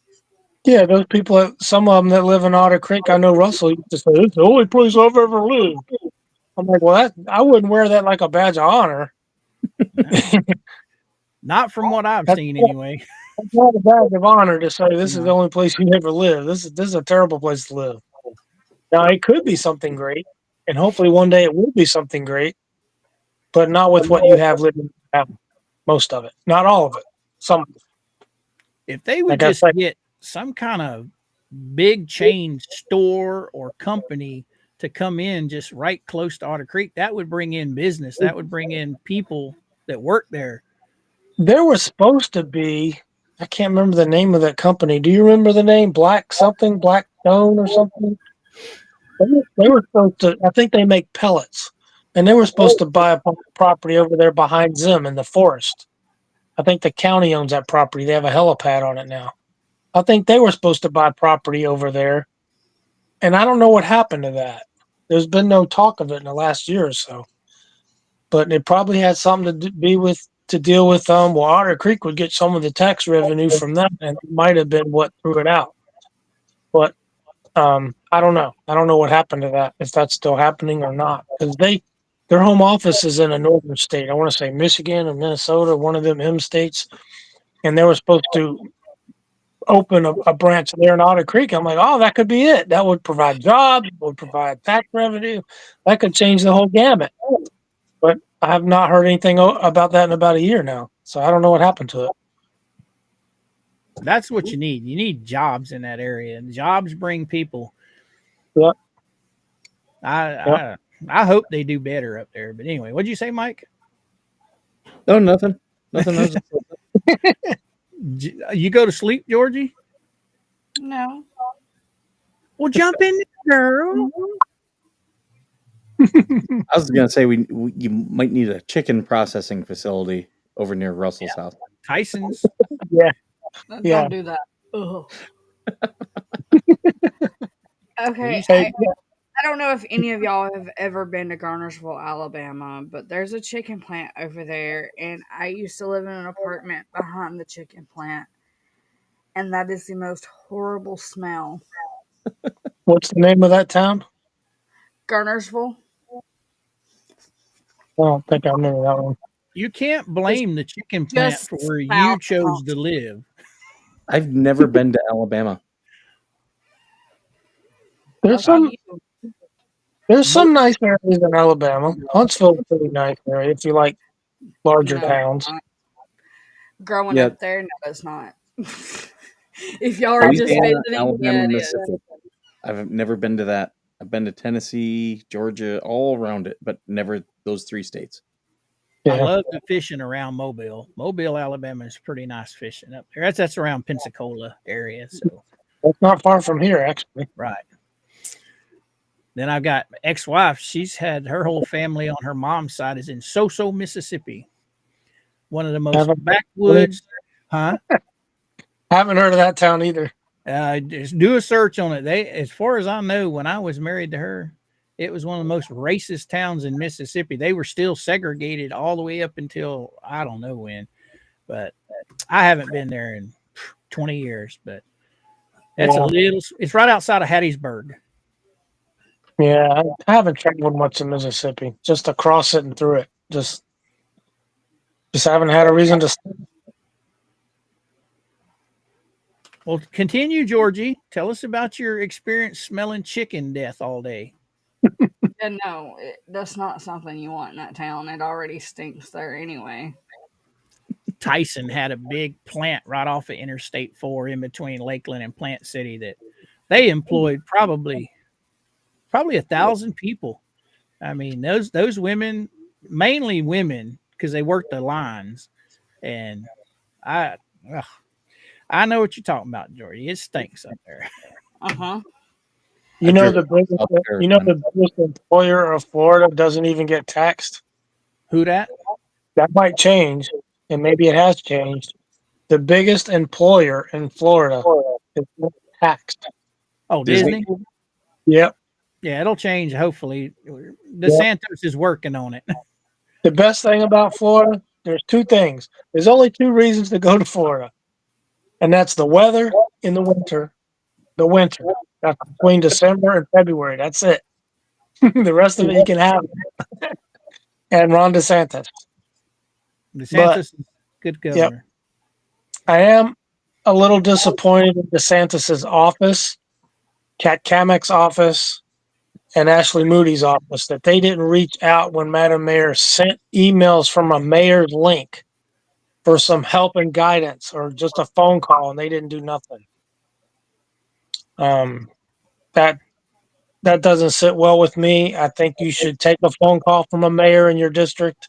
yeah. Those people, some of them that live in Otter Creek, I know Russell used to say, "It's the only place I've ever lived." I'm like, well, I wouldn't wear that like a badge of honor. Not from what I've That's seen, anyway. not a badge of honor to say this is the No. only place you ever live. This is a terrible place to live. Now it could be something great, and hopefully one day it will be something great, but not with what you have living now. Most of it, not all of it. Some, If they would like I just said, get some kind of big chain store or company to come in just right close to Otter Creek, that would bring in business. That would bring in people that work there. there was supposed to be. I can't remember the name of that company. Do you remember the name? Black something, Black Stone or something. They were supposed to. I think they make pellets, and they were supposed to buy a property over there behind Zim in the forest. I think the county owns that property. They have a helipad on it now. I think they were supposed to buy property over there, and I don't know what happened to that. There's been no talk of it in the last year or so. But it probably had something to deal with. Well, Otter Creek would get some of the tax revenue from that, and it might have been what threw it out. But I don't know. I don't know what happened to that, if that's still happening or not, because their home office is in a northern state. I want to say Michigan or Minnesota, one of them M states, and they were supposed to open a branch there in Otter Creek. I'm like, oh, that could be it. That would provide jobs, would provide tax revenue. That could change the whole gamut. But I have not heard anything about that in about a year now. So I don't know what happened to it. That's what you need. You need jobs in that area, and jobs bring people. Yep. I hope they do better up there. But anyway, what'd you say, Mike? No, nothing. Nothing. You go to sleep, Georgie? No. Well, jump in, girl. I was gonna say you might need a chicken processing facility over near Russell's house. Tyson's. Yeah. Don't do that. Ugh. Okay. I don't know if any of y'all have ever been to Garnersville, Alabama, but there's a chicken plant over there, and I used to live in an apartment behind the chicken plant, and that is the most horrible smell. What's the name of that town? Garnersville. I don't think I remember that one. You can't blame the chicken plant for where you south chose of- to live. I've never been to Alabama. There's some nice areas in Alabama. Huntsville's a pretty nice area if you like larger towns. Growing up there, no, it's not. If y'all are just visiting, Alabama, yeah, Mississippi. I've never been to that. I've been to Tennessee, Georgia, all around it, but never those three states. I love the fishing around Mobile. Mobile, Alabama is pretty nice fishing up there. That's around Pensacola area. So that's not far from here, actually. Right. Then I've got my ex-wife. She's had her whole family on her mom's side is in Soso, Mississippi. One of the most backwoods. Huh? Haven't heard of that town either. Just do a search on it. As far as I know, when I was married to her, it was one of the most racist towns in Mississippi. They were still segregated all the way up until I don't know when, but I haven't been there in 20 years. But that's it's right outside of Hattiesburg. Yeah, I haven't traveled much in Mississippi. Just across it and through it. Just haven't had a reason to. Well, continue, Georgie. Tell us about your experience smelling chicken death all day. And no, that's not something you want in that town. It already stinks there anyway. Tyson had a big plant right off of Interstate 4 in between Lakeland and Plant City that they employed probably 1,000 people. I mean, those women, mainly women, because they worked the lines. And I know what you're talking about, Georgie. It stinks up there. Uh-huh. You know the biggest employer of Florida doesn't even get taxed. Who that? That might change, and maybe it has changed. the biggest employer in Florida is taxed. Oh, Disney? Disney? Yep. Yeah, it'll change. Hopefully, DeSantis is working on it. The best thing about Florida, there's two things. There's only two reasons to go to Florida, and that's the weather in the winter. The winter. That's between December and February. That's it. The rest of it you can have. And Ron DeSantis. But DeSantis is good governor. I am a little disappointed in DeSantis's office, Kat Kamek's office, and Ashley Moody's office that they didn't reach out when Madam Mayor sent emails from a mayor's link for some help and guidance or just a phone call, and they didn't do nothing. That doesn't sit well with me. I think you should take a phone call from a mayor in your district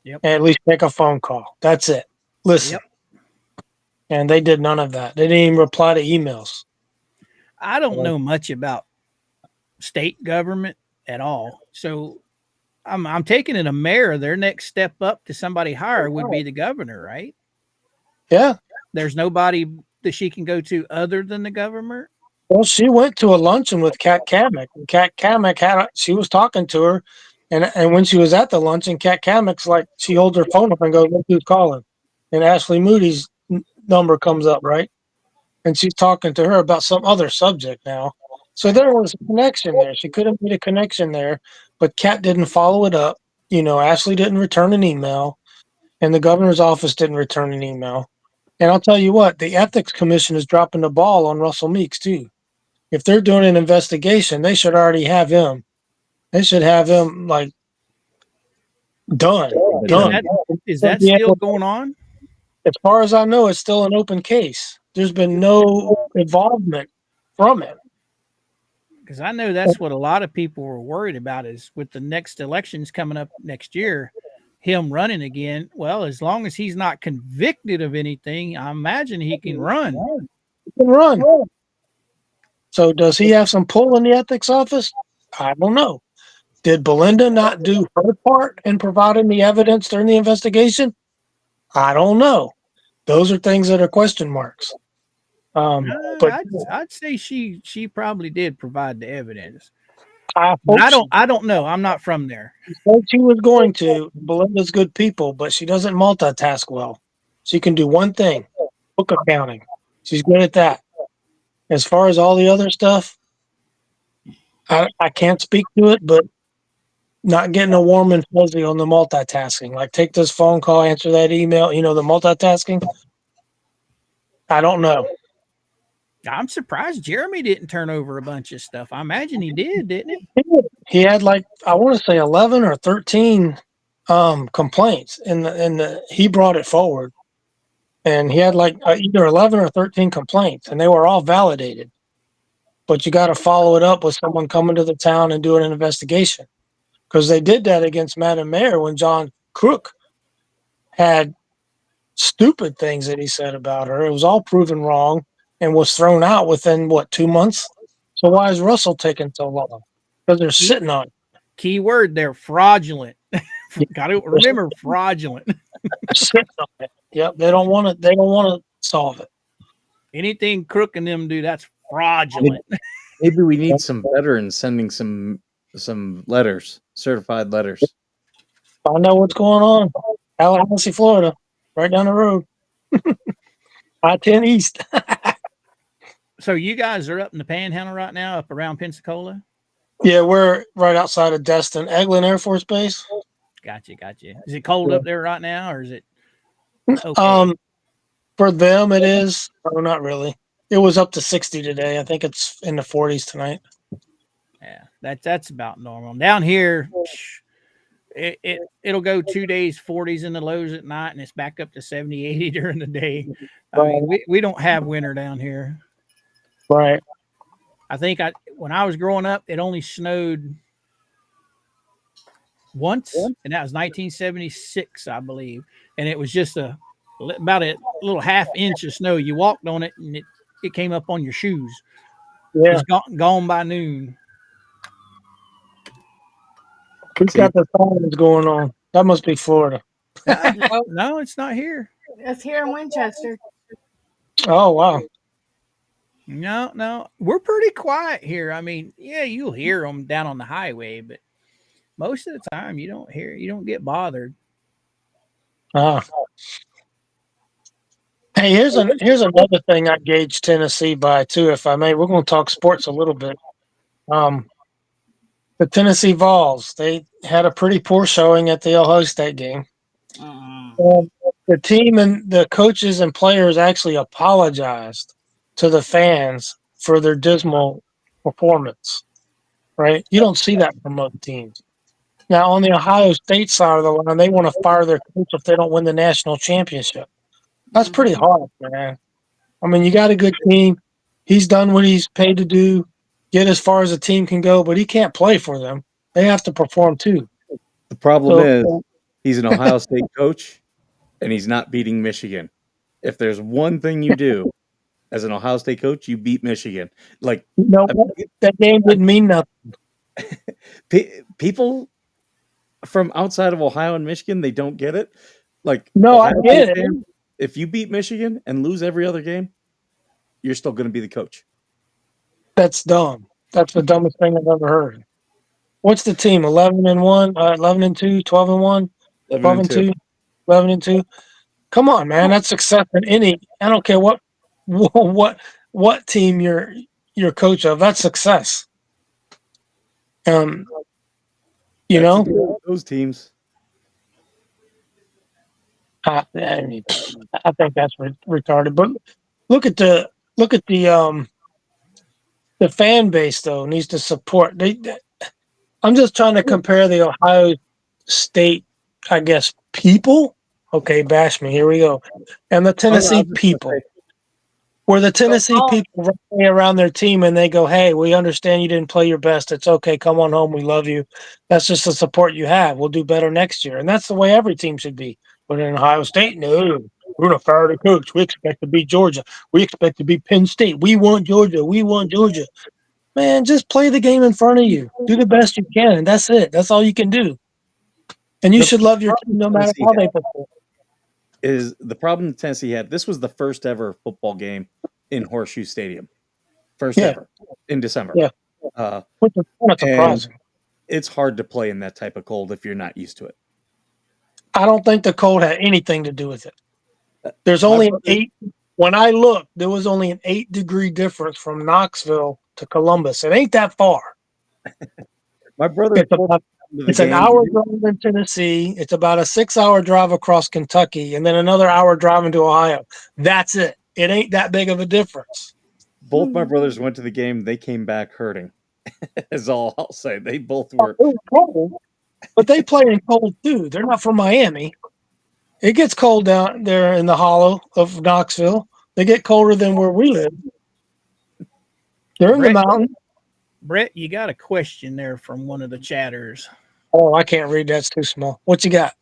and at least make a phone call. That's it. Listen. And they did none of that. They didn't even reply to emails. I don't know much about state government at all. So I'm taking it a mayor, their next step up to somebody higher would be the governor, right? Yeah. There's nobody that she can go to other than the governor. Well, she went to a luncheon with Kat Kamek. And Kat Kamek she was talking to her, and when she was at the luncheon, Kat Kamek's like, she holds her phone up and goes, "Look who's calling," and Ashley Moody's number comes up, right? And she's talking to her about some other subject now. So there was a connection there. She could have made a connection there, but Kat didn't follow it up. Ashley didn't return an email, and the governor's office didn't return an email. And I'll tell you what, the ethics commission is dropping the ball on Russell Meeks too. If they're doing an investigation, they should already have him. They should have him done. Is that still going on? As far as I know, it's still an open case. There's been no involvement from it. Because I know that's what a lot of people were worried about is with the next elections coming up next year, him running again. Well, as long as he's not convicted of anything, I imagine he can run. He can run. So does he have some pull in the ethics office? I don't know. Did Belinda not do her part in providing the evidence during the investigation? I don't know. Those are things that are question marks. But I'd say she probably did provide the evidence. I don't know. I'm not from there. She said she was going to. Belinda's good people, but she doesn't multitask well. She can do one thing, book accounting. She's good at that. As far as all the other stuff, I can't speak to it, but not getting a warm and fuzzy on the multitasking. Like take this phone call, answer that email, the multitasking. I don't know. I'm surprised Jeremy didn't turn over a bunch of stuff. I imagine he did, didn't he? He had I want to say 11 or 13 complaints, and he brought it forward, and he had either 11 or 13 complaints, and they were all validated. But you got to follow it up with someone coming to the town and doing an investigation, because they did that against Madam Mayor when John Crook had stupid things that he said about her. It was all proven wrong and was thrown out within 2 months. So why is Russell taking so long? Because they're sitting on it. Key word there, fraudulent. Got to remember fraudulent. Sitting on it. Yep, they don't want to solve it. Anything Crook and them do, that's fraudulent. Maybe we need some veterans sending some letters, certified letters. Find out what's going on. Tallahassee, Florida, right down the road. I-10 East. So you guys are up in the Panhandle right now, up around Pensacola? Yeah, we're right outside of Destin, Eglin Air Force Base. Gotcha. Is it cold up there right now, or is it okay? For them it is. Oh, not really. It was up to 60 today. I think it's in the 40s tonight. Yeah, that's about normal. Down here, it'll go 2 days 40s in the lows at night, and it's back up to 70, 80 during the day. I mean, we don't have winter down here. Right. I think when I was growing up, it only snowed once, and that was 1976, I believe. And it was just about a little half inch of snow. You walked on it, and it came up on your shoes. Yeah. It's gone by noon. We've got the sirens going on. That must be Florida. No, it's not here. It's here in Winchester. Oh wow. No, we're pretty quiet here. I mean, yeah, you'll hear them down on the highway, but most of the time you don't get bothered. Ah. Hey, here's another thing I gauge Tennessee by too, if I may. We're going to talk sports a little bit. Um, the Tennessee Vols, they had a pretty poor showing at the Ohio State game. The team and the coaches and players actually apologized to the fans for their dismal performance. Right? You don't see that from most teams. Now, on the Ohio State side of the line, they want to fire their coach if they don't win the national championship. That's pretty hard, man. I mean, you got a good team. He's done what he's paid to do, get as far as a team can go, but he can't play for them. They have to perform too. The problem So, is he's an Ohio State coach and he's not beating Michigan. If there's one thing you do as an Ohio State coach, you beat Michigan. Like you know what? That game didn't mean nothing. people from outside of Ohio and Michigan, they don't get it. Like No, I Ohio get State it. fans, if you beat Michigan and lose every other game, you're still going to be the coach. That's dumb. That's the dumbest thing I've ever heard. What's the team? 11-1, 11-2, 12-1, 12-2, 11-2. Come on, man. That's success in any. I don't care what team you're coach of. That's success. You That's know, the deal with those teams. I mean, I think that's retarded. But look at the fan base though needs to support. I'm just trying to compare the Ohio State, I guess, people. Okay, bash me. Here we go. And the Tennessee people. Where the Tennessee people rally around their team and they go, hey, we understand you didn't play your best. It's okay. Come on home. We love you. That's just the support you have. We'll do better next year. And that's the way every team should be. But in Ohio State, no. We're going to fire the coach. We expect to beat Georgia. We expect to beat Penn State. We want Georgia. We want Georgia. Man, just play the game in front of you. Do the best you can. And that's it. That's all you can do. And you should love your team no matter how they perform. Is the problem Tennessee had? This was the first ever football game in Horseshoe Stadium, first ever in December. Yeah, which is kind of surprising. It's hard to play in that type of cold if you're not used to it. I don't think the cold had anything to do with it. There's only an 8. When I looked, there was only an 8-degree difference from Knoxville to Columbus. It ain't that far. My brother. It's an hour drive in Tennessee. It's about a 6-hour drive across Kentucky, and then another hour driving to Ohio. That's it. It ain't that big of a difference. Both my brothers went to the game. They came back hurting. Is all I'll say. They both were. It was cold, but they play in cold too. They're not from Miami. It gets cold down there in the hollow of Knoxville. They get colder than where we live. They're in the mountain. Brett, you got a question there from one of the chatters. Oh, I can't read. That's too small. What you got?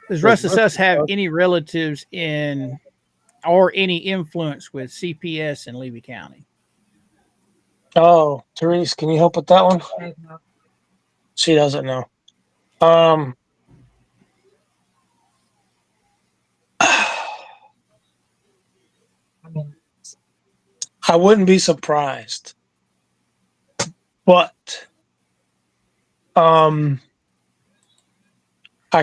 Does Russell Suss have any relatives in or any influence with CPS in Levy County? Oh, Therese, can you help with that one? She doesn't know. I wouldn't be surprised. But I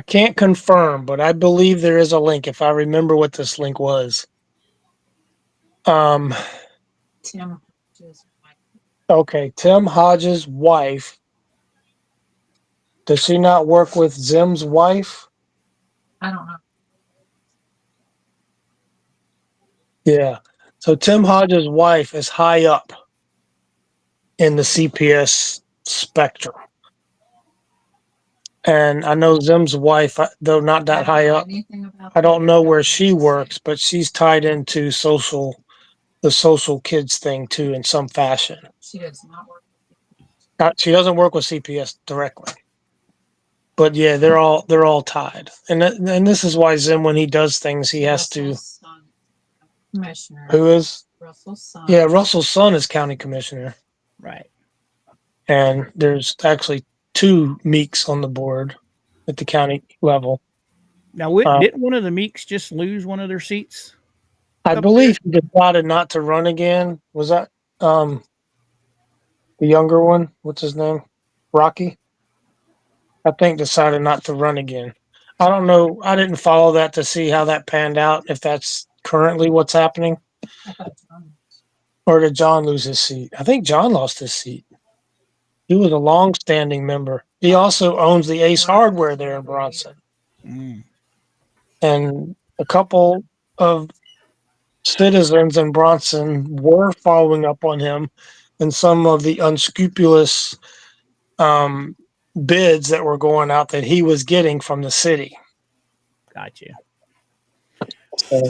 can't confirm, but I believe there is a link if I remember what this link was. Tim. Okay, Tim Hodges' wife. Does she not work with Zim's wife? I don't know. Yeah. So Tim Hodges' wife is high up in the CPS spectrum. And I know Zim's wife, though not that high up. I don't know where she works, but she's tied into the social kids thing too in some fashion. She does not work. She doesn't work with CPS directly. But yeah, they're all tied. And this is why Zim, when he does things, he has to. Commissioner. Who is? Russell's son. Yeah, Russell's son is county commissioner. Right. And there's actually 2 Meeks on the board at the county level. Now, didn't one of the Meeks just lose one of their seats? I believe he decided not to run again. Was that the younger one? What's his name? Rocky? I think decided not to run again. I don't know. I didn't follow that to see how that panned out, if that's currently what's happening. Or did John lose his seat? I think John lost his seat. He was a long-standing member. He also owns the Ace Hardware there in Bronson. Mm. And a couple of citizens in Bronson were following up on him and some of the unscrupulous bids that were going out that he was getting from the city. Gotcha. So,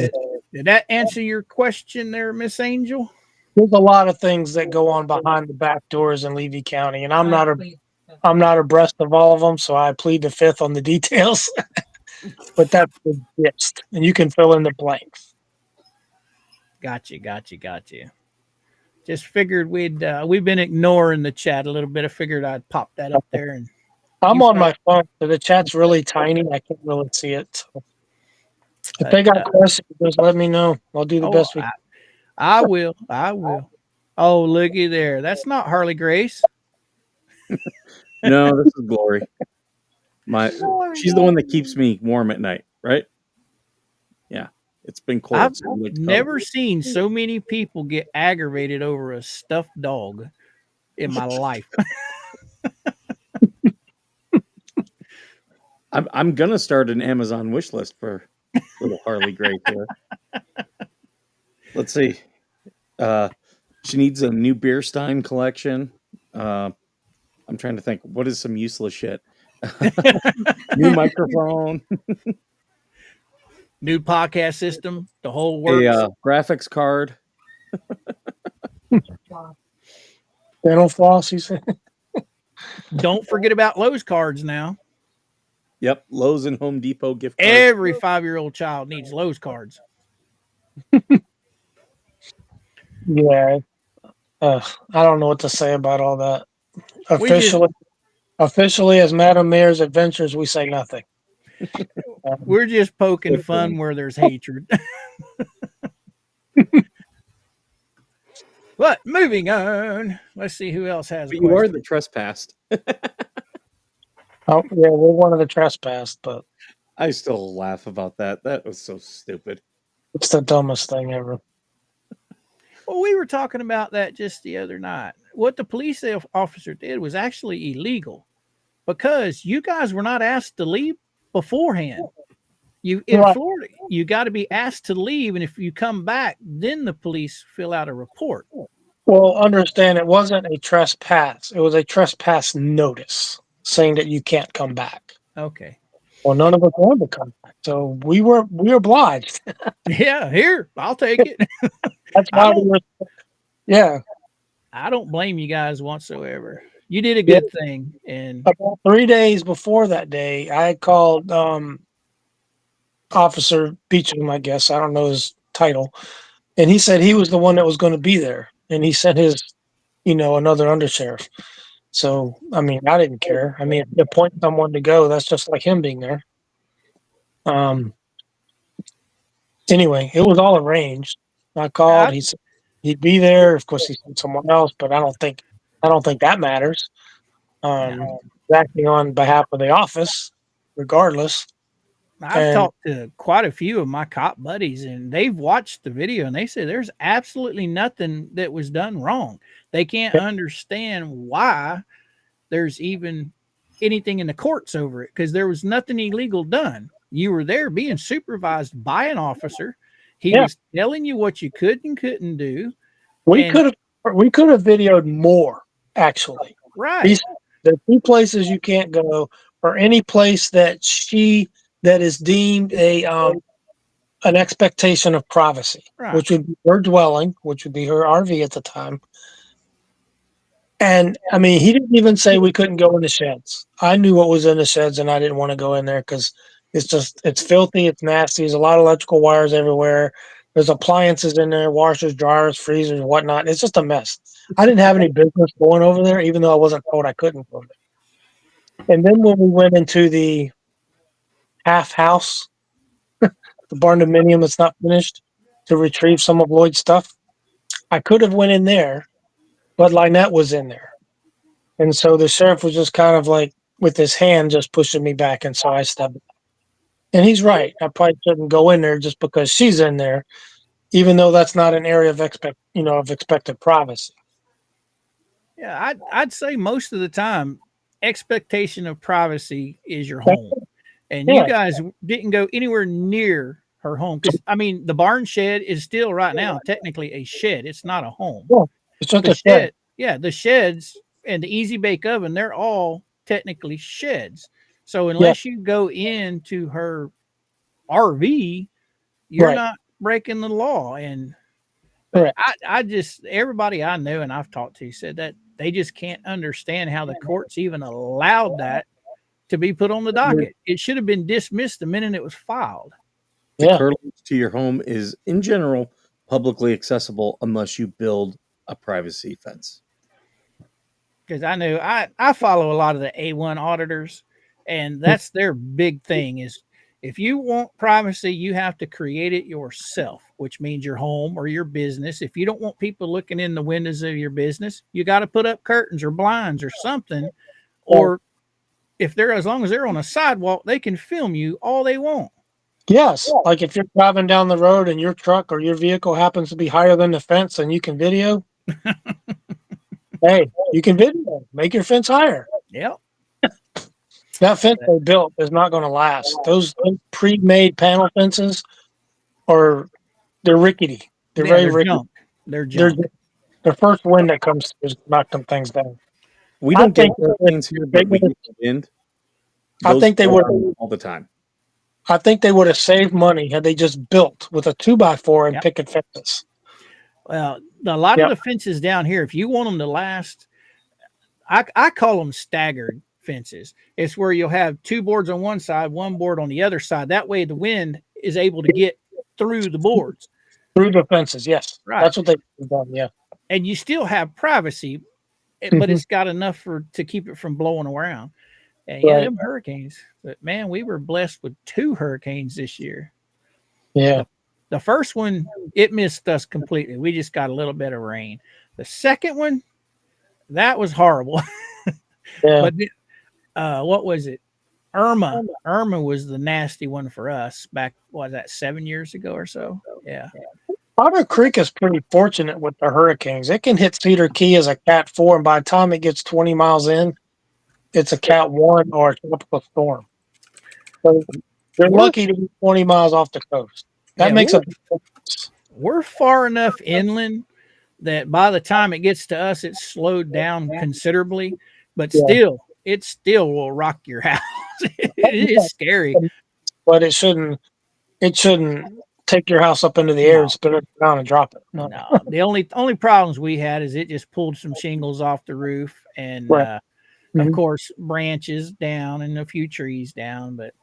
Did that answer your question there, Miss Angel? there's a lot of things that go on behind the back doors in Levy County, and I'm not abreast of all of them, so I plead the fifth on the details. But that's the gist, and you can fill in the blanks. Gotcha. Just figured we've been ignoring the chat a little bit. I figured I'd pop that up there. And I'm on my phone, so the chat's really tiny. I can't really see it. So. If they got questions, just let me know. I'll do the best we can. I will. Oh, looky there. That's not Harley Grace. No, this is Glory. She's the one that keeps me warm at night, right? Yeah. It's been cold. I've never seen so many people get aggravated over a stuffed dog in my life. I'm gonna start an Amazon wish list for little Harley Gray here. Let's see. She needs a new beer stein collection. I'm trying to think. What is some useless shit? New microphone. New podcast system. The whole works. A graphics card. Dental floss, you said? Don't forget about Lowe's cards now. Yep, Lowe's and Home Depot gift cards. Every 5-year-old child needs Lowe's cards. Yeah. I don't know what to say about all that. Officially, as Madam Mayor's Adventures, we say nothing. We're just poking fun where there's hatred. But moving on, let's see who else has. But you are the trespassed. Oh yeah, we're one of the trespassed, but I still laugh about that. That was so stupid. It's the dumbest thing ever. Well, we were talking about that just the other night. What the police officer did was actually illegal because you guys were not asked to leave beforehand. In Florida, you got to be asked to leave, and if you come back, then the police fill out a report. Well, understand it wasn't a trespass; it was a trespass notice saying that you can't come back. Okay. Well, none of us wanted to come back, so we were obliged. Yeah, here, I'll take it. That's why we were. Yeah. I don't blame you guys whatsoever. You did a good thing. And about 3 days before that day, I called Officer Beecham, I guess. I don't know his title. And he said he was the one that was going to be there. And he sent his, another undersheriff. So, I mean, I didn't care. I mean, if you appoint someone to go, that's just like him being there. Anyway, it was all arranged. I called. He said he'd be there. Of course, he sent someone else, but I don't think that matters. Acting on behalf of the office, regardless. I've talked to quite a few of my cop buddies, and they've watched the video, and they say there's absolutely nothing that was done wrong. They can't understand why there's even anything in the courts over it because there was nothing illegal done. You were there being supervised by an officer. He was telling you what you could and couldn't do. We could have videoed more, actually. Right. The 2 places you can't go, or any place that is deemed an expectation of privacy, which would be her dwelling, which would be her RV at the time. And I mean, he didn't even say we couldn't go in the sheds. I knew what was in the sheds, and I didn't want to go in there because it's filthy, it's nasty. There's a lot of electrical wires everywhere. There's appliances in there, washers, dryers, freezers, whatnot. It's just a mess. I didn't have any business going over there, even though I wasn't told I couldn't go there. And then when we went into the half house, the barn dominium that's not finished, to retrieve some of Lloyd's stuff. I could have went in there, but Lynette was in there. And so the sheriff was just kind of like with his hand just pushing me back. And so I stepped back. And he's right. I probably shouldn't go in there just because she's in there, even though that's not an area of expected privacy. Yeah, I'd say most of the time, expectation of privacy is your home, and you Yeah. guys didn't go anywhere near her home because I mean the barn shed is still right now technically a shed. It's not a home. Yeah, it's just The a shed. shed, yeah, the sheds and the easy bake oven, they're all technically sheds. So unless you go into her RV, you're Right. not breaking the law. And but Correct. I just everybody I know and I've talked to said that they just can't understand how the courts even allowed that to be put on the docket. It should have been dismissed the minute it was filed. The Yeah. curtilage to your home is, in general, publicly accessible unless you build a privacy fence. Because I know I follow a lot of the A1 auditors, and that's their big thing is if you want privacy, you have to create it yourself, which means your home or your business. If you don't want people looking in the windows of your business, you got to put up curtains or blinds or something. Or if they're as long as they're on a sidewalk, they can film you all they want. Yes. Like if you're driving down the road and your truck or your vehicle happens to be higher than the fence and you can video, hey, you can video. Make your fence higher. Yep. That fence they built is not going to last. Those pre-made panel fences they're rickety. They're Yeah, very they're rickety. junk. They're junk. The first wind that comes through knock them things down. We I don't get think hurricanes here, but we get the wind. I Those think they go would. on all the time. I think they would have saved money had they just built with a 2x4 and Yep. picket fences. Well, a lot Yep. of the fences down here, if you want them to last, I call them staggered fences. It's where you'll have two boards on one side, one board on the other side. That way the wind is able to get through the boards. Through the fences, yes. Right. That's what they've done, yeah. And you still have privacy, but it's got enough to keep it from blowing around. And yeah, Right. them hurricanes. But man, we were blessed with 2 hurricanes this year. Yeah. The first one, it missed us completely. We just got a little bit of rain. The second one, that was horrible. Yeah. But what was it? Irma. Irma was the nasty one for us back, what was that, 7 years ago or so? Yeah. Otter Creek is pretty fortunate with the hurricanes. It can hit Cedar Key as a Cat 4, and by the time it gets 20 miles in, it's a Cat 1 or a tropical storm. So they're lucky to be 20 miles off the coast. That makes a big difference. We're far enough inland that by the time it gets to us, it's slowed down considerably, but still, it still will rock your house. It is scary. But it shouldn't take your house up into the air and spin it down and drop it. No, the only problems we had is it just pulled some shingles off the roof and of course branches down and a few trees down, but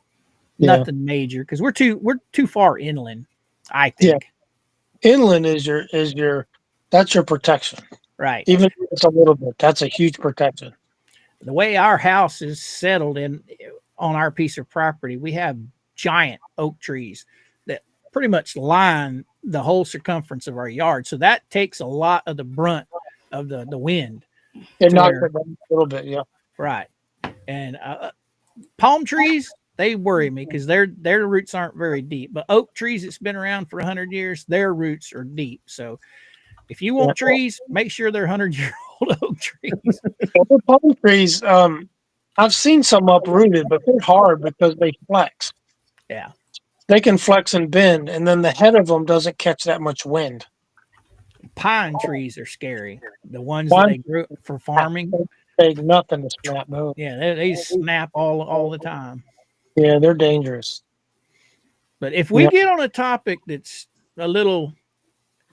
nothing major because we're too far inland, I think. Yeah. Inland is that's your protection. Right. Even if it's a little bit, that's a huge protection. The way our house is settled on our piece of property, we have giant oak trees that pretty much line the whole circumference of our yard. So that takes a lot of the brunt of the wind. It knocks it down a little bit, yeah. Right. And palm trees, they worry me because their roots aren't very deep. But oak trees that's been around for 100 years, their roots are deep. So if you want trees, make sure they're 100-year-old oak trees. The palm trees, I've seen some uprooted, but they're hard because they flex. Yeah. They can flex and bend, and then the head of them doesn't catch that much wind. Pine trees are scary. The ones that they grew for farming. Take nothing to snap those. Yeah, they snap all the time. Yeah, they're dangerous. But if we get on a topic that's a little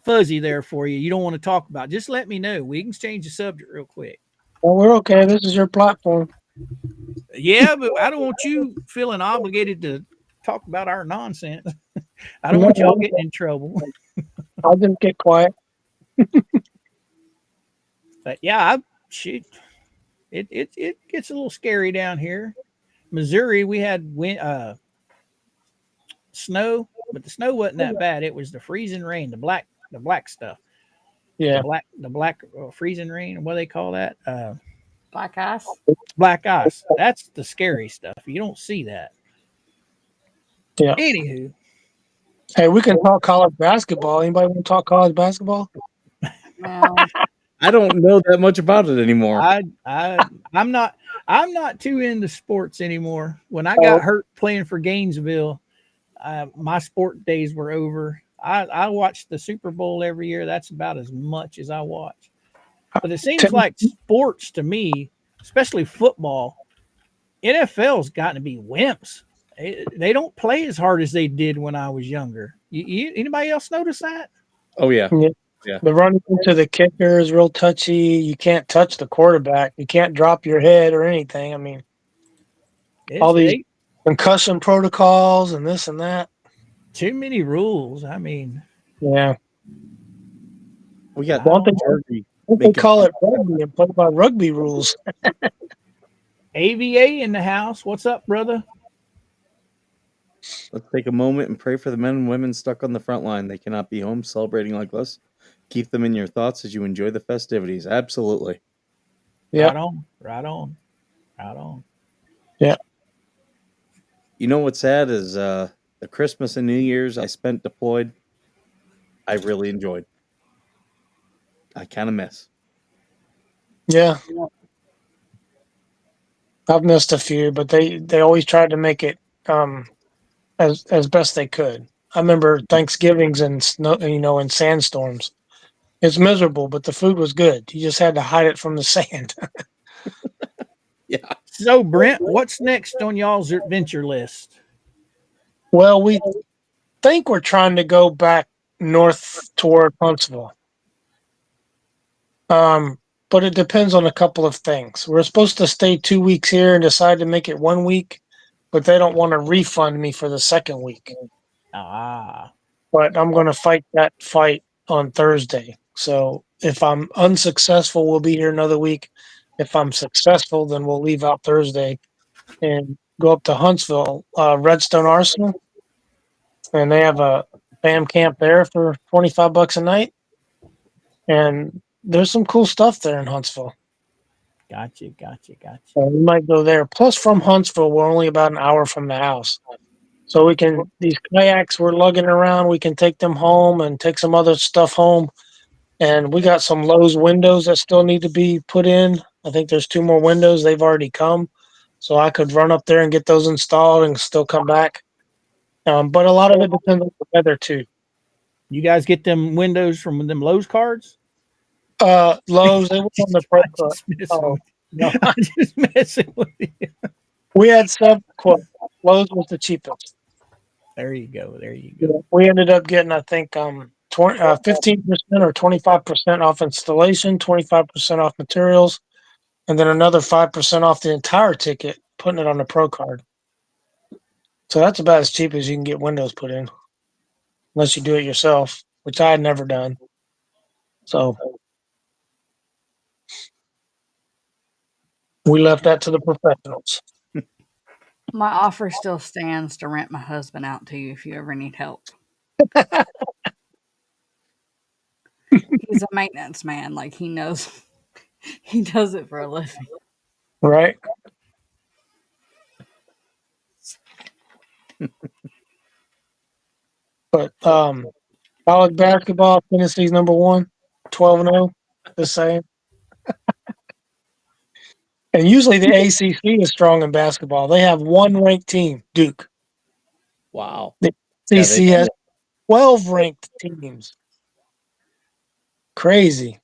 fuzzy there for you, you don't want to talk about, just let me know. We can change the subject real quick. Well, we're okay. This is your platform. Yeah, but I don't want you feeling obligated to talk about our nonsense. I don't want y'all getting in trouble. I'll just get quiet. But yeah, it gets a little scary down here. Missouri, we had snow but the snow wasn't that bad. It was the freezing rain, the black stuff, Yeah. the black freezing rain. What do they call that? Black ice. Black ice. That's the scary stuff. You don't see that. Yeah. Anywho, Hey, we can talk college basketball. Anybody want to talk college basketball? Well, I don't know that much about it anymore. I'm not too into sports anymore. When I Oh. got hurt playing for Gainesville, my sport days were over. I watch the Super Bowl every year. That's about as much as I watch. But it seems like sports to me, especially football, NFL's gotten to be wimps. They don't play as hard as they did when I was younger. Anybody else notice that? Oh yeah. Yeah. Yeah. The running into the kicker is real touchy. You can't touch the quarterback. You can't drop your head or anything. I mean, all these concussion protocols and this and that. Too many rules. I mean, yeah. We got they call it rugby and play by rugby rules. AVA in the house. What's up, brother? Let's take a moment and pray for the men and women stuck on the front line. They cannot be home celebrating like us. Keep them in your thoughts as you enjoy the festivities. Absolutely. Yep. Right on. Right on. Right on. Yeah. You know what's sad is the Christmas and New Year's I spent deployed, I really enjoyed. I kind of miss. Yeah. I've missed a few, but they always tried to make it as best they could. I remember Thanksgivings and snow, in sandstorms. It's miserable, but the food was good. You just had to hide it from the sand. Yeah. So, Brent, what's next on y'all's adventure list? Well, we think we're trying to go back north toward Huntsville. But it depends on a couple of things. We're supposed to stay 2 weeks here and decide to make it 1 week, but they don't want to refund me for the second week. Ah. But I'm going to fight that fight on Thursday. So if I'm unsuccessful, we'll be here another week. If I'm successful, then we'll leave out Thursday and go up to Huntsville, Redstone Arsenal. And they have a BAM camp there for $25 a night. And there's some cool stuff there in Huntsville. Gotcha. So we might go there. Plus, from Huntsville, we're only about an hour from the house. So we can, these kayaks we're lugging around, we can take them home and take some other stuff home. And we got some Lowe's windows that still need to be put in. I think there's 2 more windows. They've already come. So I could run up there and get those installed and still come back. But a lot of it depends on the weather too. You guys get them windows from them Lowe's cards? Lowe's, they were on the pro card. Oh, no. I'm just messing with you. We had 7 quotes. Lowe's was the cheapest. There you go. We ended up getting, I think, 15% or 25% off installation, 25% off materials, and then another 5% off the entire ticket, putting it on the pro card. So that's about as cheap as you can get windows put in, unless you do it yourself, which I had never done. So we left that to the professionals. my offer still stands to rent my husband out to you if you ever need help. He's a maintenance man. Like, he knows. He does it for a living. Right. But college basketball, Tennessee's number 1, 12-0. Just saying. And usually the ACC is strong in basketball. They have 1 ranked team, Duke. Wow. The ACC has 12 ranked teams. Crazy.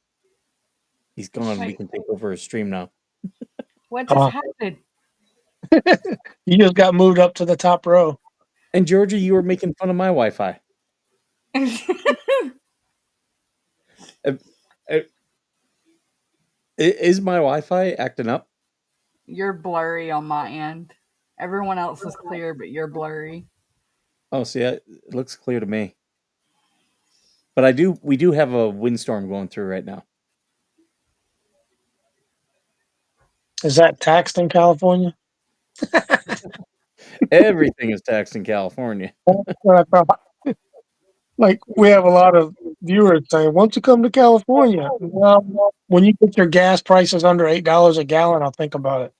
He's gone. We can take over his stream now. What just happened? You just got moved up to the top row. And Georgia, you were making fun of my Wi-Fi. Is my Wi-Fi acting up? You're blurry on my end. Everyone else is clear, but you're blurry. Oh, see, it looks clear to me. But we do have a windstorm going through right now. Is that taxed in California? Everything is taxed in California. That's what I thought. Like we have a lot of viewers saying, "Won't you come to California?" Well, when you get your gas prices under $8 a gallon, I'll think about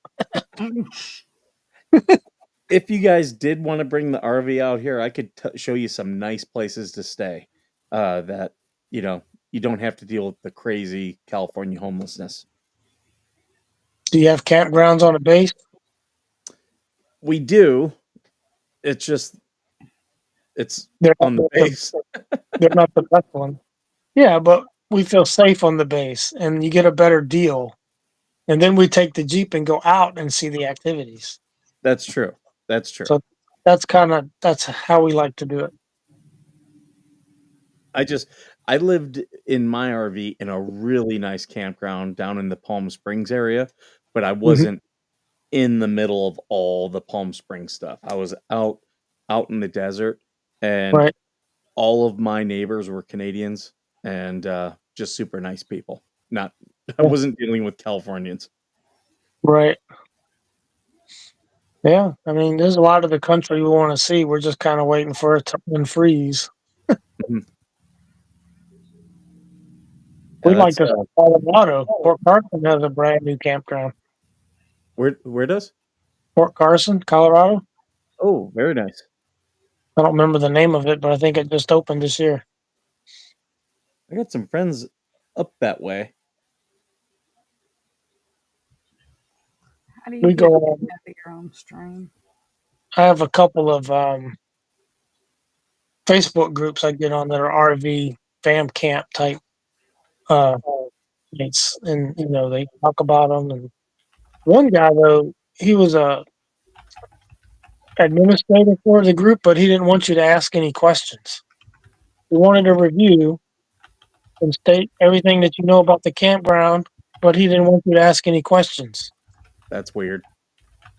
it. If you guys did want to bring the RV out here, I could show you some nice places to stay. That you know you don't have to deal with the crazy California homelessness. Do you have campgrounds on a base? We do. It's just it's They're on the not base. they're not the best one. Yeah, but we feel safe on the base, and you get a better deal. And then we take the Jeep and go out and see the activities. That's true. That's true. So that's how we like to do it. I lived in my RV in a really nice campground down in the Palm Springs area, but I wasn't in the middle of all the Palm Springs stuff. I was out in the desert, and Right. all of my neighbors were Canadians and just super nice people. Not I Yeah. wasn't dealing with Californians. Right. Yeah. I mean, there's a lot of the country we want to see. We're just kind of waiting for it to unfreeze. Mhm. Yeah, We'd like that's to see Colorado. Fort Carson has a brand new campground. where does? Fort Carson, Colorado. Oh, very nice. I don't remember the name of it, but I think it just opened this year. I got some friends up that way. How do you We get go. to your own stream? I have a couple of Facebook groups I get on that are RV fam camp type uh, mates, and they talk about them. And one guy though, he was a administrator for the group, but he didn't want you to ask any questions. He wanted a review and state everything that you know about the campground, but he didn't want you to ask any questions. That's weird.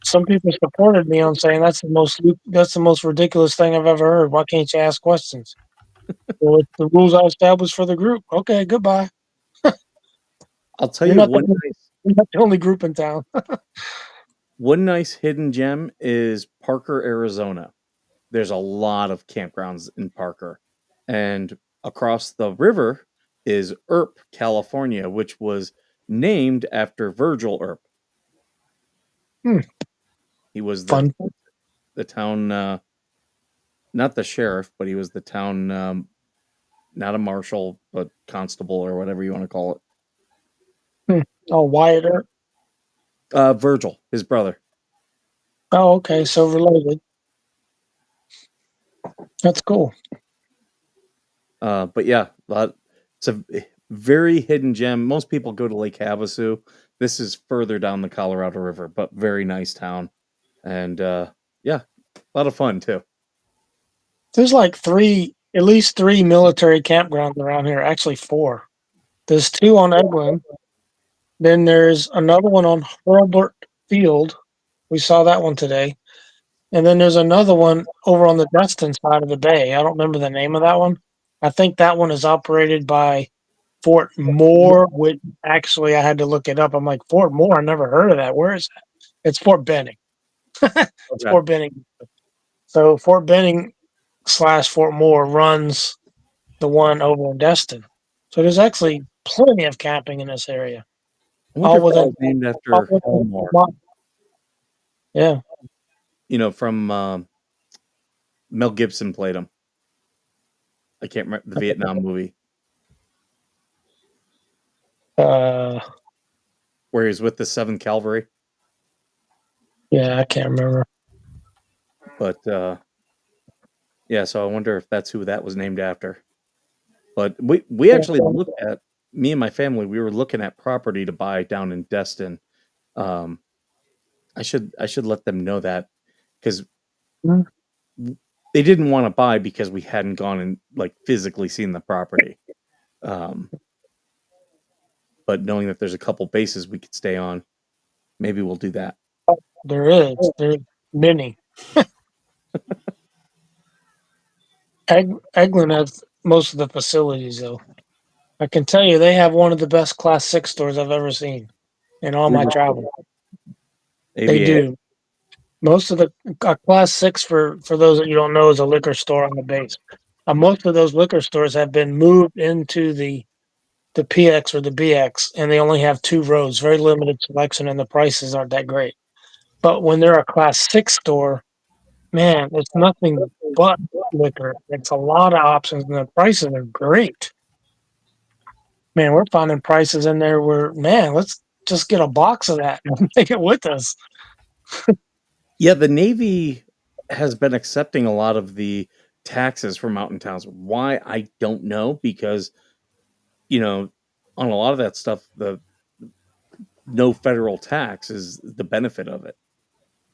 Some people supported me on saying that's the most ridiculous thing I've ever heard. Why can't you ask questions? Well, it's the rules I established for the group. Okay, goodbye. I'll tell You're you not one you're not the only group in town. nice hidden gem is Parker, Arizona. There's a lot of campgrounds in Parker. And across the river is Earp, California, which was named after Virgil Earp. Hmm. He was Fun. the town not the sheriff, but he was the town not a marshal, but constable or whatever you want to call it. Oh, Wyatt Earp. Virgil, his brother. Oh, okay. So related. That's cool. But yeah, it's a very hidden gem. Most people go to Lake Havasu. This is further down the Colorado River, but very nice town. And yeah, a lot of fun too. There's like at least three military campgrounds around here. Actually, four. There's two on Eglin. Then there's another one on Hurlburt Field. We saw that one today. And then there's another one over on the Destin side of the bay. I don't remember the name of that one. I think that one is operated by Fort Moore, which actually I had to look it up. I'm like, Fort Moore? I never heard of that. Where is that? It's Fort Benning. It's Okay. Fort Benning. So Fort Benning / Fort Moore runs the one over in Destin. So there's actually plenty of camping in this area. I wonder All if that within was named after Elmore. Yeah. From Mel Gibson played him. I can't remember the Vietnam movie where he was with the 7th Cavalry. Yeah, I can't remember. But yeah, so I wonder if that's who that was named after. But we actually looked at, me and my family, we were looking at property to buy down in Destin. I should let them know that, because they didn't want to buy because we hadn't gone and like physically seen the property. But knowing that there's a couple bases we could stay on, maybe we'll do that. There's many. Eglin has most of the facilities, though. I can tell you they have one of the best Class 6 stores I've ever seen in all my travel. They do. Most of the Class 6, for those that you don't know, is a liquor store on the base. Most of those liquor stores have been moved into the PX or the BX, and they only have 2 rows, very limited selection, and the prices aren't that great. But when they're a Class 6 store, man, it's nothing but liquor. It's a lot of options, and the prices are great. Man, we're finding prices in there where, man, let's just get a box of that and take it with us. Yeah, the Navy has been accepting a lot of the taxes for mountain towns. Why, I don't know, because, on a lot of that stuff, the no federal tax is the benefit of it.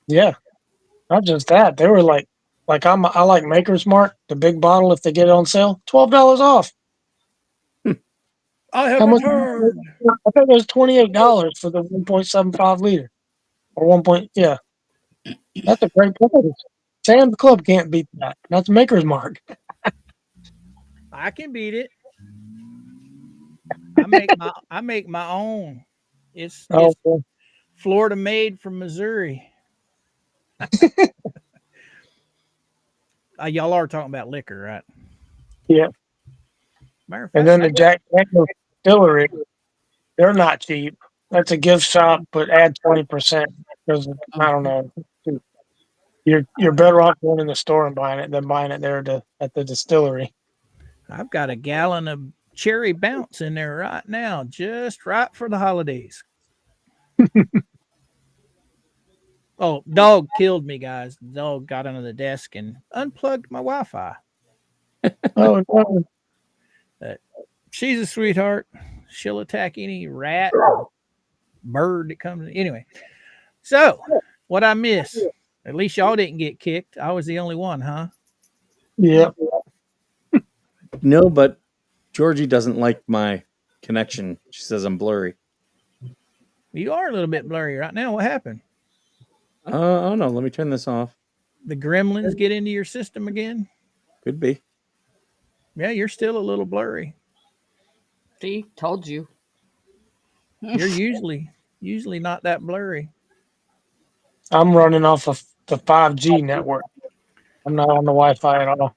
Yeah, not just that. They were I like Maker's Mark, the big bottle. If they get it on sale, $12 off. I have How much? returned. I think it was $28 for the 1.75 liter or 1. Yeah, that's a great price. Sam's Club can't beat that. That's Maker's Mark. I can beat it. I make my own. It's Oh, okay. Florida made from Missouri. Y'all are talking about liquor, right? Yeah. Matter of And fact, then the Jack Daniel's Distillery, they're not cheap. That's a gift shop, but add 20% because I don't know. You're better off going in the store and buying it than buying it there at the distillery. I've got a gallon of cherry bounce in there right now, just right for the holidays. Oh, dog killed me, guys. The dog got under the desk and unplugged my Wi-Fi. Oh no. She's a sweetheart. She'll attack any rat or bird that comes. Anyway, so what I miss? At least y'all didn't get kicked. I was the only one, huh? Yeah. No, but Georgie doesn't like my connection. She says I'm blurry. You are a little bit blurry right now. What happened? Oh no, let me turn this off. The gremlins get into your system again? Could be. Yeah, you're still a little blurry. See, told you. You're usually not that blurry. I'm running off of the 5G network. I'm not on the Wi-Fi at all.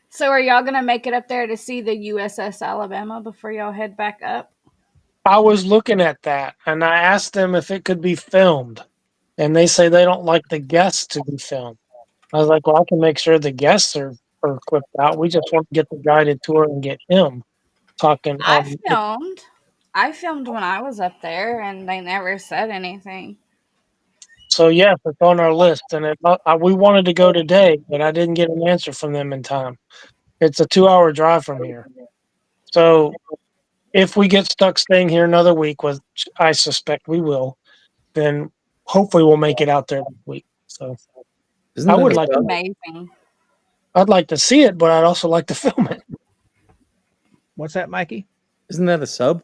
So, are y'all gonna make it up there to see the USS Alabama before y'all head back up? I was looking at that and I asked them if it could be filmed, and they say they don't like the guests to be filmed. I was like, well, I can make sure the guests are clipped out. We just want to get the guided tour and get him talking. I filmed when I was up there, and they never said anything. So yes, it's on our list, and we wanted to go today, but I didn't get an answer from them in time. It's a 2-hour drive from here. So if we get stuck staying here another week, which I suspect we will, then hopefully we'll make it out there this week. So Isn't I that would a like sub? Amazing. I'd like to see it, but I'd also like to film it. What's that, Mikey? Isn't that a sub?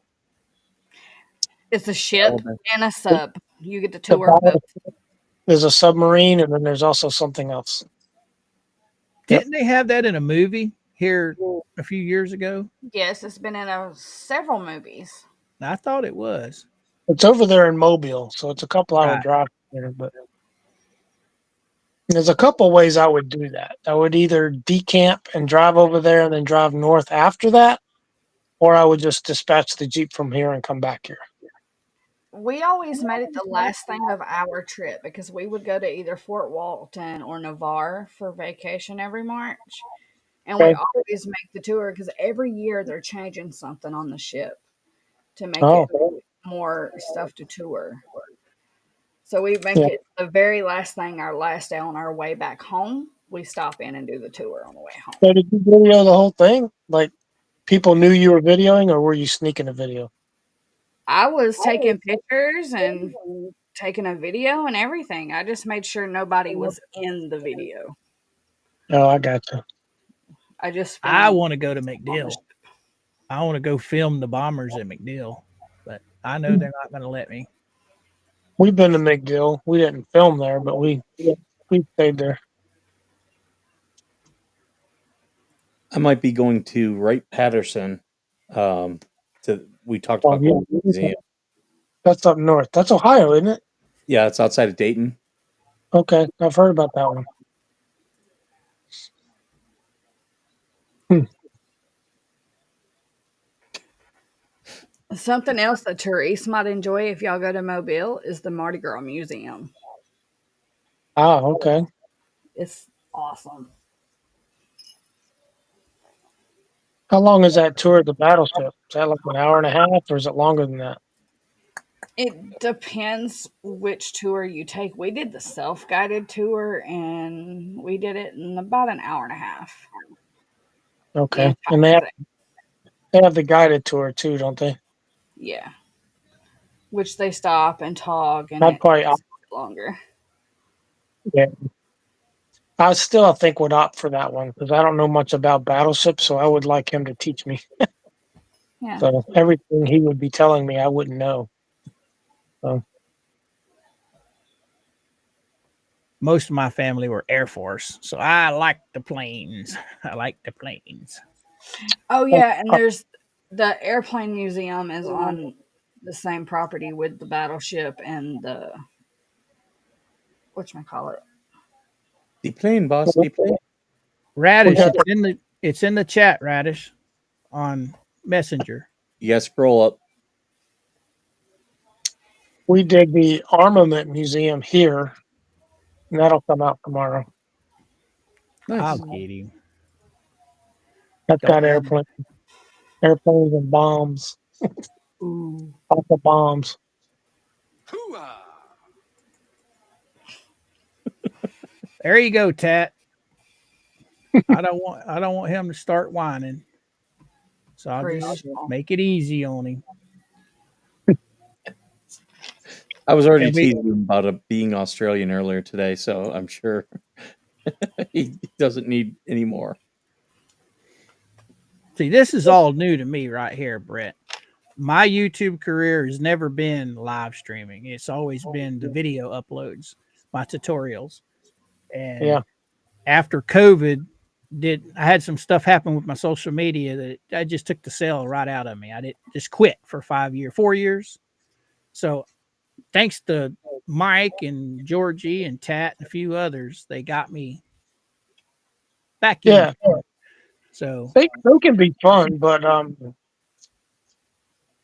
It's a ship Alabama. and a sub. You get to The tour both. There's a submarine, and then there's also something else. Didn't they have that in a movie here a few years ago? Yes, it's been in several movies. I thought it was. It's over there in Mobile, so it's a couple-hour Right. drive there. But there's a couple ways I would do that. I would either decamp and drive over there and then drive north after that, or I would just dispatch the Jeep from here and come back here. We always made it the last thing of our trip because we would go to either Fort Walton or Navarre for vacation every March. And we Okay. always make the tour because every year they're changing something on the ship to make Oh, it more stuff to tour. So we make yeah. it the very last thing, our last day on our way back home. We stop in and do the tour on the way home. So did you video the whole thing? Like people knew you were videoing, or were you sneaking a video? I was taking pictures and taking a video and everything. I just made sure nobody was in the video. Oh, I got you. I just I filmed want to go to on the McDill. ship. I want to go film the bombers at McDill, but I know they're not going to let me. We've been to McGill. We didn't film there, but we stayed there. I might be going to Wright Patterson. We talked Oh, about going to the yeah. museum. That's up north. That's Ohio, isn't it? Yeah, it's outside of Dayton. Okay, I've heard about that one. Something else that tourists might enjoy if y'all go to Mobile is the Mardi Gras Museum. Oh, okay. It's awesome. How long is that tour of the battleship? Is that like an hour and a half, or is it longer than that? It depends which tour you take. We did the self-guided tour, and we did it in about an hour and a half. The Okay, and entire thing. they have the guided tour too, don't they? Yeah. Which they stop and talk, and I'd it probably takes a bit longer. yeah. I still, I think, would opt for that one because I don't know much about battleships, so I would like him to teach me. Yeah. So everything he would be telling me, I wouldn't know. So Most of my family were Air Force, so I like the planes. I like the planes. Oh yeah, and there's the airplane museum is on the same property with the battleship and the whatchamacallit. The plane, boss. The plane. Radish, got it's in the chat, Radish, on Messenger. You guys scroll up. we did the armament museum here, and that'll come out tomorrow. Nice. I'll get him. That's Don't got airplanes and bombs. Ooh. Lots of bombs. There you go, Tat. I don't want him to start whining. So I'll just make it easy on him. I was already And we- teasing him about being Australian earlier today, so I'm sure he doesn't need any more. See, this is all new to me right here, Brett. My YouTube career has never been live streaming. It's always been the video uploads, my tutorials. And Yeah. after COVID, I had some stuff happen with my social media that I just took the sale right out of me. I did just quit for 4 years. So thanks to Mike and Georgie and Tat and a few others, they got me back in. Yeah. So They can be fun, but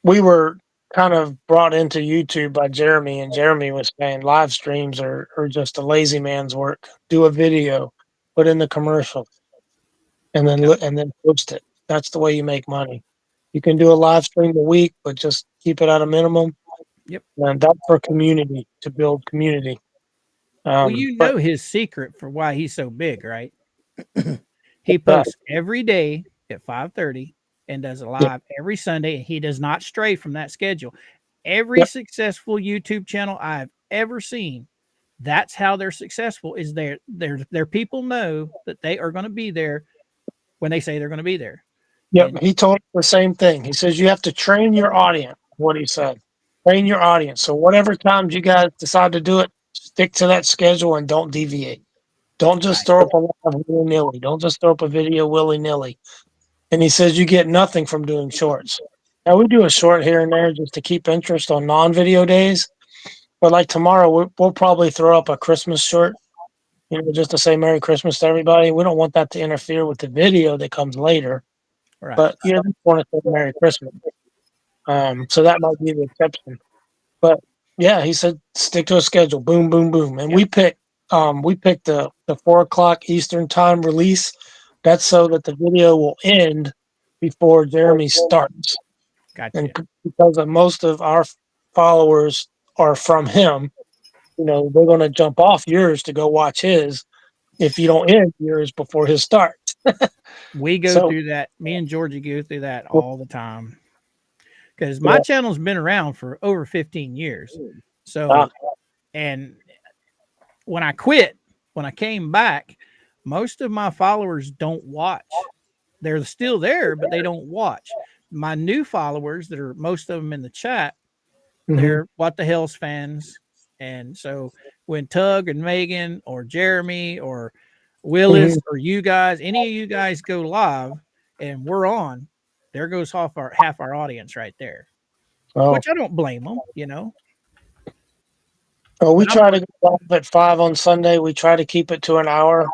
we were kind of brought into YouTube by Jeremy, and Jeremy was saying live streams are just a lazy man's work. Do a video, put in the commercial, and then post it. That's the way you make money. You can do a live stream a week, but just keep it at a minimum. Yep. And that's for community, to build community. well, you But know his secret for why he's so big, right? He posts every day at 5:30 and does a live every Sunday, and he does not stray from that schedule. Every successful YouTube channel I've ever seen, that's how they're successful. Is their people know that they are going to be there when they say they're going to be there. Yep, And he told us the same thing. He says you have to train your audience. What he said, train your audience. So whatever times you guys decide to do it, stick to that schedule and don't deviate. Don't just throw up a live willy nilly. Don't just throw up a video willy nilly. And he says you get nothing from doing shorts. Now we do a short here and there just to keep interest on non-video days. But like tomorrow, we'll probably throw up a Christmas short, just to say Merry Christmas to everybody. We don't want that to interfere with the video that comes later. right. But you just want to say Merry Christmas. So that might be the exception. But yeah, he said stick to a schedule. Boom, boom, boom. And we picked the 4 o'clock Eastern time release. That's so that the video will end before Jeremy starts. Gotcha. And because of most of our followers are from him, they're going to jump off yours to go watch his if you don't end yours before his start. We go through that. Me and Georgie go through that all the time. Because my channel's been around for over 15 years. So, and when I quit, when I came back, most of my followers don't watch. They're still there, but they don't watch. My new followers that are most of them in the chat, they're What the Hell's fans. And so when Tug and Megan or Jeremy or Willis or you guys, any of you guys go live and we're on, there goes half our audience right there. Which I don't blame them, Oh, we try to go live at 5 on Sunday. We try to keep it to an hour.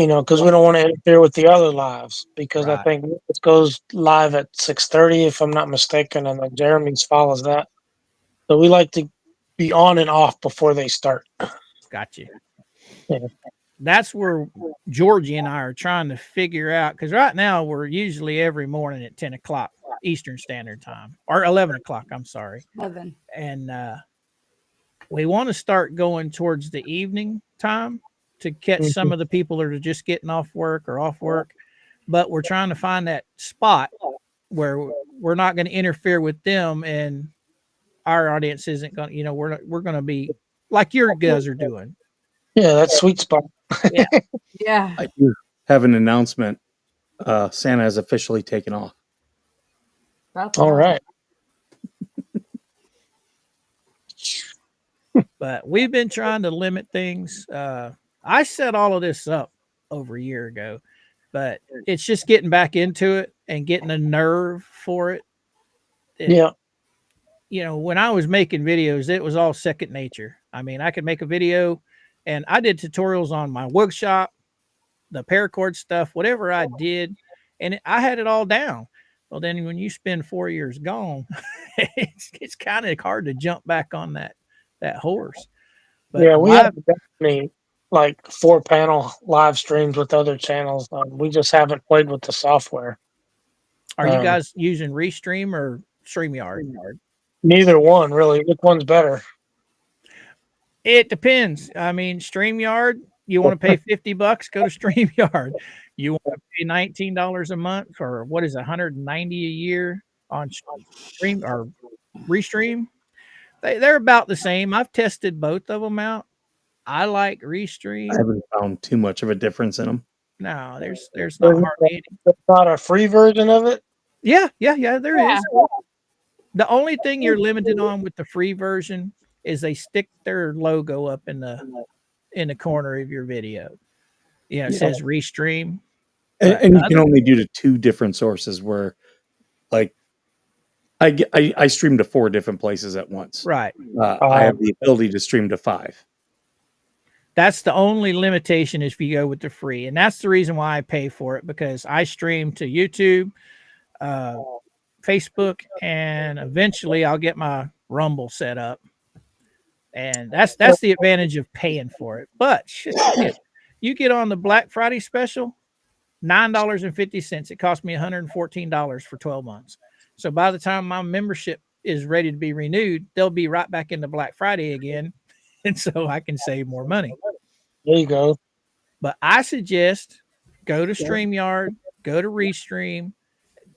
because we don't want to interfere with the other lives. Because I Right. think it goes live at 6:30, if I'm not mistaken, and then Jeremy's follows that. So we like to be on and off before they start. Got you. Yeah. That's where Georgie and I are trying to figure out, because right now we're usually every morning at 10 o'clock Eastern Standard Time, or 11 o'clock, I'm sorry. 11. And we want to start going towards the evening time to catch some of the people that are just getting off work or off work. But we're trying to find that spot where we're not going to interfere with them, and our audience isn't going to, we're going to be like your guys are doing. Yeah, that's sweet spot. Yeah. Yeah. I do have an announcement. Santa has officially taken off. About All that. right. But we've been trying to limit things. I set all of this up over a year ago, but it's just getting back into it and getting a nerve for it. Yeah. When I was making videos, it was all second nature. I mean, I could make a video, and I did tutorials on my workshop, the paracord stuff, whatever I did, and I had it all down. Well, then when you spend 4 years gone, it's kind of hard to jump back on that horse. But Yeah, we have definitely like 4-panel live streams with other channels. We just haven't played with the software. Are you guys using Restream or StreamYard? Neither one, really. Which one's better? It depends. I mean, StreamYard, you want to pay $50, go to StreamYard. You want to pay $19 a month, or what is it, $190 a year on Stream or Restream? They're about the same. I've tested both of them out. I like Restream. I haven't found too much of a difference in them. No, there's not hardly any. There's not a free version of it? Yeah, there is. The only thing you're limited on with the free version is they stick their logo up in the corner of your video. It says Restream. And you can only do to 2 different sources where, like, I stream to 4 different places at once. Right. I have the ability to stream to 5. That's the only limitation is if you go with the free. And that's the reason why I pay for it, because I stream to YouTube, Facebook, and eventually I'll get my Rumble set up. And that's the advantage of paying for it. But you get on the Black Friday special, $9.50. It cost me $114 for 12 months. So by the time my membership is ready to be renewed, they'll be right back into Black Friday again. And so I can save more money. There you go. But I suggest go to StreamYard, go to Restream,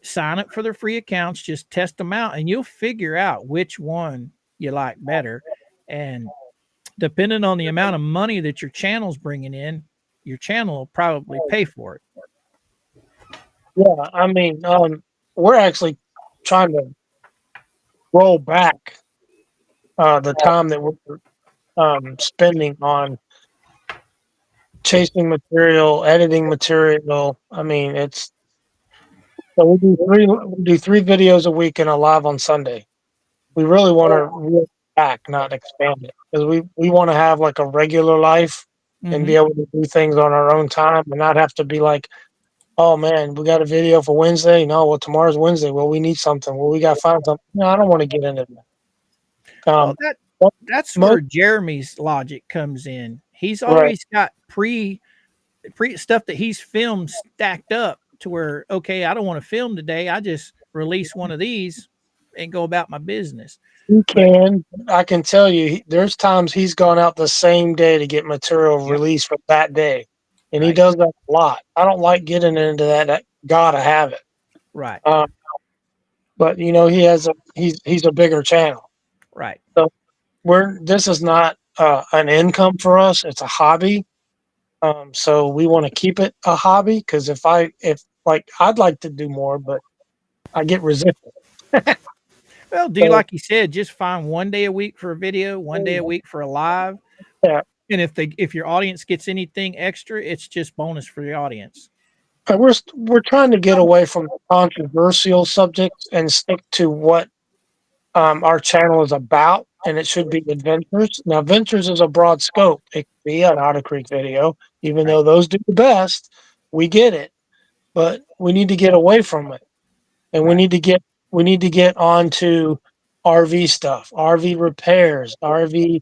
sign up for their free accounts, just test them out, and you'll figure out which one you like better. And depending on the amount of money that your channel's bringing in, your channel will probably pay for it. Yeah, I mean, we're actually trying to roll back the time that we're spending on chasing material, editing material. I mean, so we do 3 videos a week and a live on Sunday. We really want to roll back, not expand it, because we want to have like a regular life and be able to do things on our own time and not have to be like, oh man, we got a video for Wednesday. No, well, tomorrow's Wednesday. Well, we need something. Well, we got to find something. No, I don't want to get into that. That's where Jeremy's logic comes in. He's always got pre stuff that he's filmed stacked up to where, okay, I don't want to film today. I just release one of these and go about my business. I can tell you, there's times he's gone out the same day to get material released for that day. And he does that a lot. I don't like getting into that. I gotta have it. Right. But he's a bigger channel. Right. So this is not an income for us. It's a hobby. So we want to keep it a hobby, because if I'd like to do more, but I get resistant. Well, like you said, just find one day a week for a video, one day a week for a live. Yeah. And if your audience gets anything extra, it's just bonus for the audience. We're trying to get away from controversial subjects and stick to what our channel is about, and it should be adventures. Now, adventures is a broad scope. It could be an Otter Creek video. even though those do the best. We get it, but we need to get away from it, and we need to get onto RV stuff, RV repairs, RV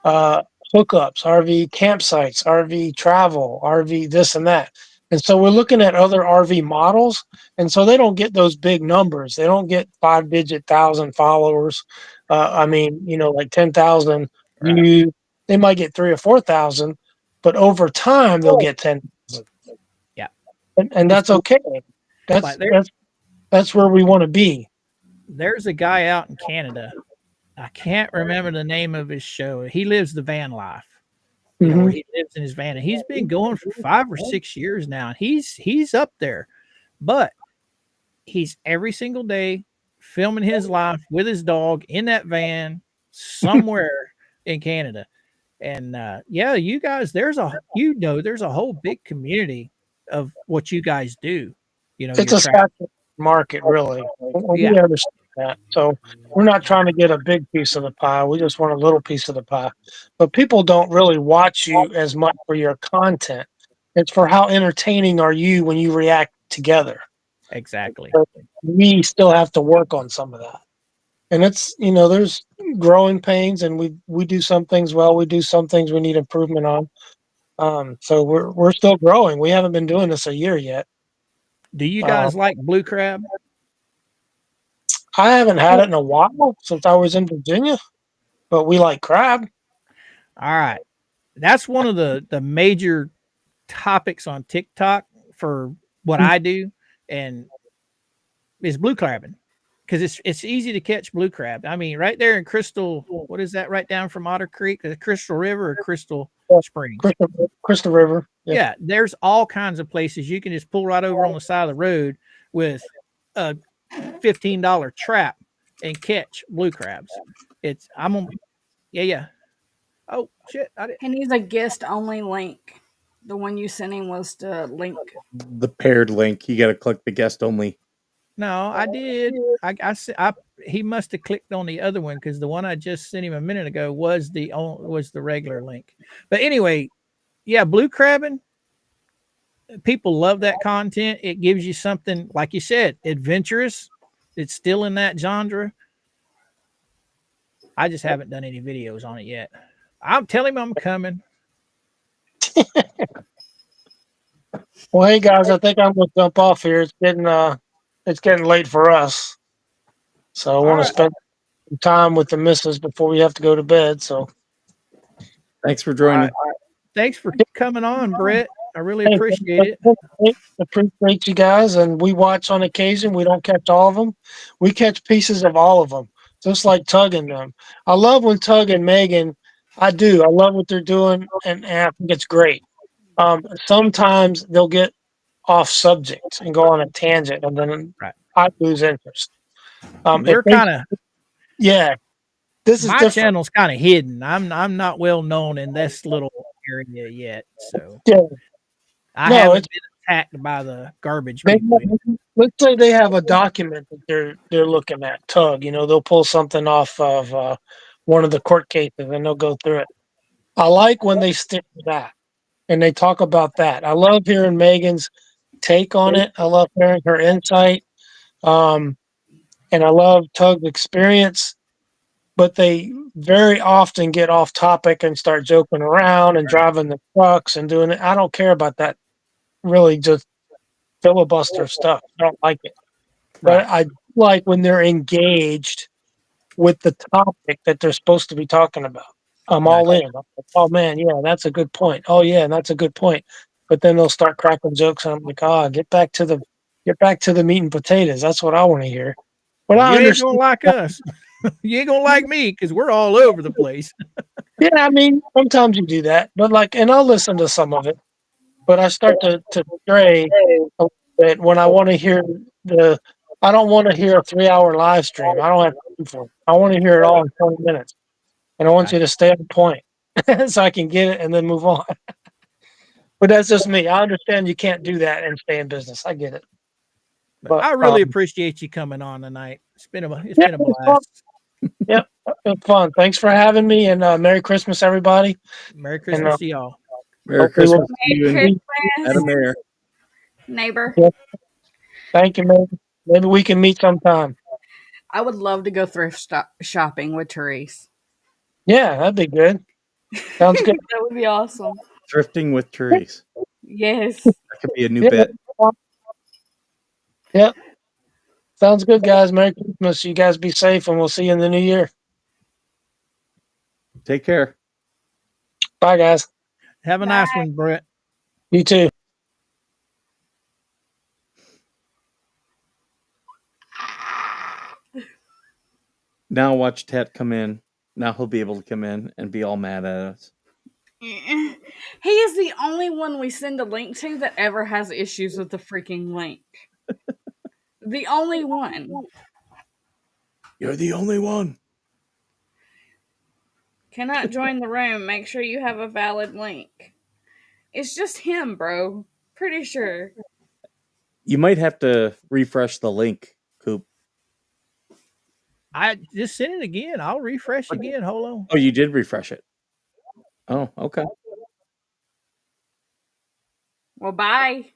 uh, hookups, RV campsites, RV travel, RV this and that. And so we're looking at other RV models. And so they don't get those big numbers. They don't get 5-digit thousand followers. I mean, like 10,000 views. They might get 3 or 4,000, but over time they'll get 10,000. Yeah. And that's okay. That's where we want to be. There's a guy out in Canada. I can't remember the name of his show. He lives the van life. Where he lives in his van, and he's been going for 5 or 6 years now. He's up there, but he's every single day filming his life with his dog in that van somewhere in Canada. And you guys, there's a whole big community of what you guys do. It's a saturated market, really. We understand that. So we're not trying to get a big piece of the pie. We just want a little piece of the pie. But people don't really watch you as much for your content. It's for how entertaining are you when you react together. Exactly. So we still have to work on some of that. And it's, there's growing pains, and we do some things well. We do some things we need improvement on. So we're still growing. We haven't been doing this a year yet. Do you guys like blue crab? I haven't had it in a while since I was in Virginia, but we like crab. All right. That's one of the major topics on TikTok for what I do, and is blue crabbing, because it's easy to catch blue crab. I mean, right there in Crystal, what is that right down from Otter Creek? The Crystal River or Crystal Springs? Crystal River. Yeah, there's all kinds of places you can just pull right over on the side of the road with a $15 trap and catch blue crabs. Yeah. Oh shit! He needs a guest only link. The one you sent him was the link. The paired link. You got to click the guest only. No, I did. He must have clicked on the other one, because the one I just sent him a minute ago was the regular link. But anyway, yeah, blue crabbing. People love that content. It gives you something, like you said, adventurous. It's still in that genre. I just haven't done any videos on it yet. I'm telling him I'm coming. Well, hey guys, I think I'm going to jump off here. It's getting late for us, so I want to spend some time with the missus before we have to go to bed. So, thanks for joining. Thanks for coming on, Brett. I really appreciate it. Appreciate you guys, and we watch on occasion. We don't catch all of them. We catch pieces of all of them, just like Tug and them. I love when Tug and Megan. I do. I love what they're doing, and I think it's great. Sometimes they'll get off subject and go on a tangent, and then I lose interest. We're kind of This is my different. channel's kind of hidden. I'm not well known in this little area yet, so I haven't been attacked by the garbage people. Let's say they have a document that they're looking at. Tug, they'll pull something off of one of the court cases and they'll go through it. I like when they stick to that and they talk about that. I love hearing Megan's take on it. I love hearing her insight, and I love Tug's experience. But they very often get off topic and start joking around and driving the trucks and doing it. I don't care about that. Really, just filibuster stuff. I don't like it. But I like when they're engaged with the topic that they're supposed to be talking about. I'm all in. I'm like, oh man, yeah, that's a good point. Oh yeah, that's a good point. But then they'll start cracking jokes, and I'm like, get back to the meat and potatoes. That's what I want to hear. But you ain't gonna like us. You ain't gonna like me, because we're all over the place. Yeah, I mean, sometimes you do that, but and I'll listen to some of it. But I start to stray a little bit when I want to hear I don't want to hear a 3-hour live stream. I don't have time for it. I want to hear it all in 20 minutes. And I want you to stay on point so I can get it and then move on. But that's just me. I understand you can't do that and stay in business. I get it. But I really appreciate you coming on tonight. It's been a blast. Yep, it's fun. Thanks for having me, and Merry Christmas, everybody. Merry Christmas to y'all. Merry Hopefully Christmas to Merry you and Christmas, Madam Mayor. neighbor. Thank you, man. Maybe we can meet sometime. I would love to go thrift shopping with Therese. Yeah, that'd be good. Sounds good. That would be awesome. Thrifting with Therese. Yes. That could be a new Yeah. bet. Yep. Sounds good, guys. Merry Christmas. You guys be safe, and we'll see you in the new year. Take care. Bye, guys. Have a Bye. nice one, Brett. You too. Now watch Tat come in. Now he'll be able to come in and be all mad at us. He is the only one we send a link to that ever has issues with the freaking link. The only one. You're the only one. Cannot join the room. Make sure you have a valid link. It's just him, bro. Pretty sure. You might have to refresh the link, Coop. I just sent it again. I'll refresh again. Hold on. Oh, you did refresh it. Oh, okay. Well, bye.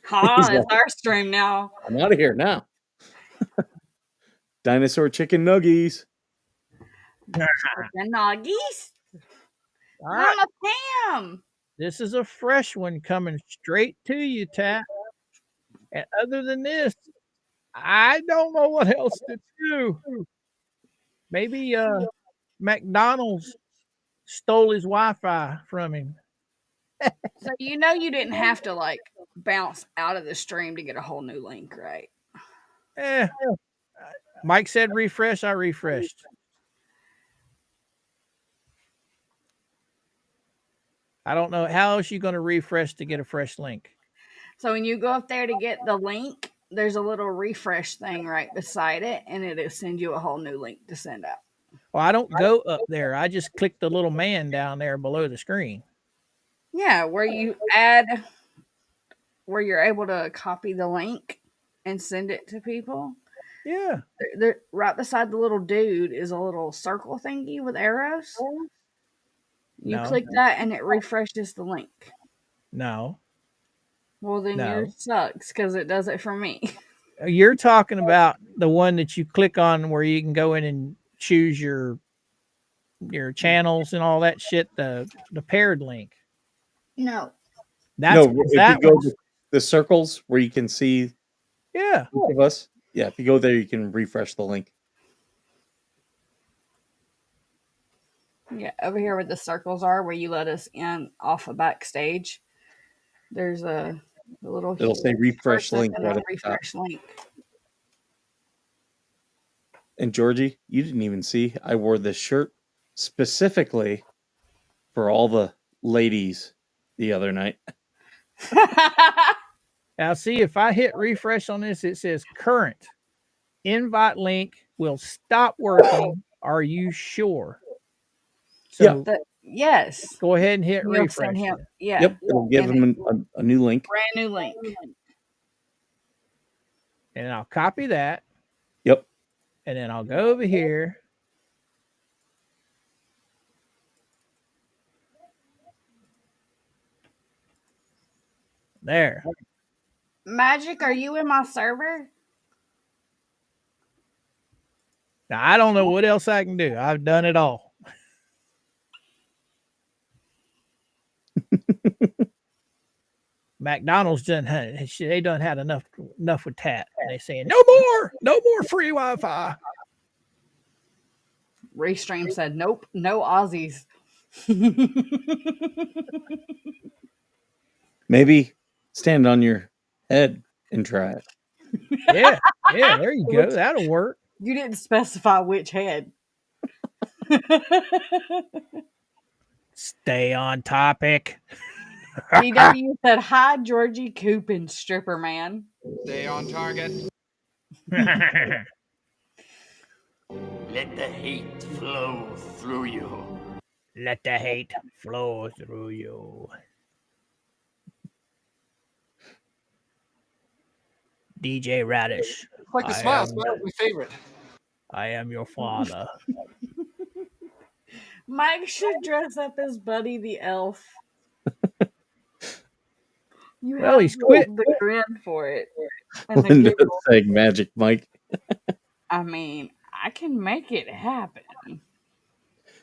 Ha, it's our stream now. I'm out of here now. Dinosaur chicken nuggies. The nuggies. All right. Mama Pam. This is a fresh one coming straight to you, Tat. And other than this, I don't know what else to do. Maybe McDonald's stole his Wi-Fi from him. So you know you didn't have to like bounce out of the stream to get a whole new link, right? Mike said refresh. I refreshed. I don't know how else you going to refresh to get a fresh link. So when you go up there to get the link, there's a little refresh thing right beside it, and it'll send you a whole new link to send out. Well, I don't go up there. I just click the little man down there below the screen. Yeah, where you add, where you're able to copy the link and send it to people. Yeah. Right beside the little dude is a little circle thingy with arrows. You click that and it refreshes the link. No. Well, then yours sucks because it does it for me. You're talking about the one that you click on where you can go in and choose your channels and all that shit, the paired link. No. That's if you go to the circles where you can see each of us. Yeah, if you go there, you can refresh the link. Yeah, over here where the circles are, where you let us in off of backstage, there's a little. It'll say refresh link and right a at the top. refresh link. And Georgie, you didn't even see I wore this shirt specifically for all the ladies the other night. Now, see, if I hit refresh on this, it says current invite link will stop working. Are you sure? So yes. Go ahead and hit You'll refresh. send him, yeah. Yep, it'll give him a new link. Brand new link. And I'll copy that. Yep. And then I'll go over here. There. Magic, are you in my server? Now, I don't know what else I can do. I've done it all. McDonald's done they done had enough with Tat. They saying no more free Wi-Fi. Restream said nope, no Aussies. Maybe stand on your head and try it. Yeah, there you go. That'll work. You didn't specify which head. Stay on topic. DW said, hi, Georgie Coop and Stripper Man. Stay on target. Let the hate flow through you. Let the hate flow through you. DJ Radish. Like a smile. Smile is my favorite. I am your father. Mike should dress up as Buddy the Elf. You Well, have he's quit. the grin for it. And the Linda's giggle. saying Magic Mike. I mean, I can make it happen.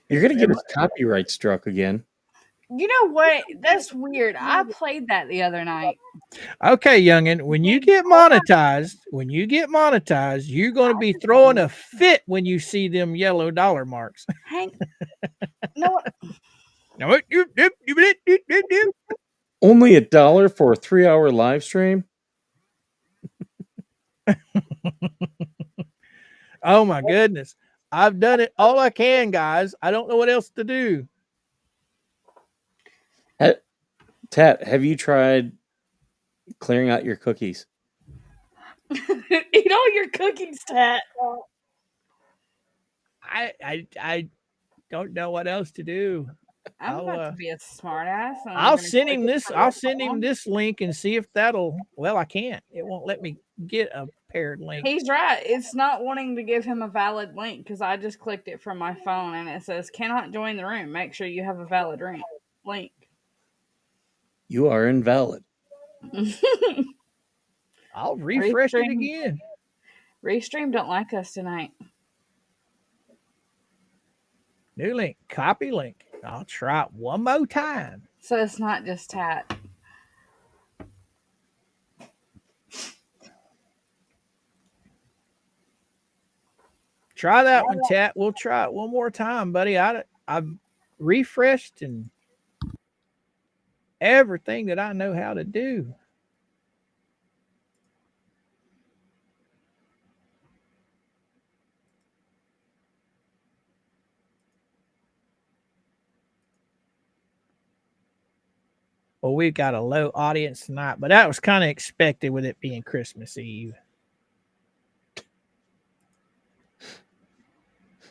You're gonna get his copyright struck again. You know what? That's weird. I played that the other night. Okay, youngin, when you get monetized, you're going to be throwing a fit when you see them yellow dollar marks. Hank, no, Now, Only $1 for a 3-hour live stream. oh my goodness. I've done it all I can, guys. I don't know what else to do. Tat, have you tried clearing out your cookies? eat all your cookies, Tat. I don't know what else to do. I'm about to be a smartass. I'll send him this. I'll send him this link and see if that'll. Well, I can't. It won't let me get a paired link. He's right. It's not wanting to give him a valid link because I just clicked it from my phone and it says cannot join the room. Make sure you have a valid link. You are invalid. I'll refresh it again. Restream don't like us tonight. New link. Copy link. I'll try it one more time. So it's not just Tat. Try that one, Tat. We'll try it one more time, buddy. I've refreshed and everything that I know how to do. Well, we've got a low audience tonight, but that was kind of expected with it being Christmas Eve.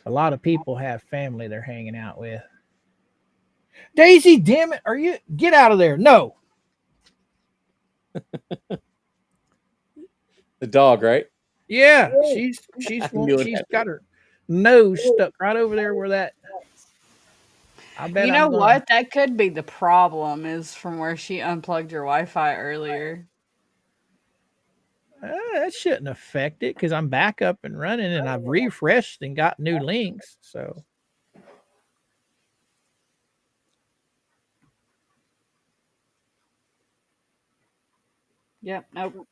A lot of people have family they're hanging out with. Daisy, damn it. Get out of there. No. The dog, right? Yeah, she's got her nose stuck right over there where that. I bet you know what? That could be the problem is from where she unplugged your Wi-Fi earlier. That shouldn't affect it because I'm back up and running and I've refreshed and got new links. So. Yep. Nope.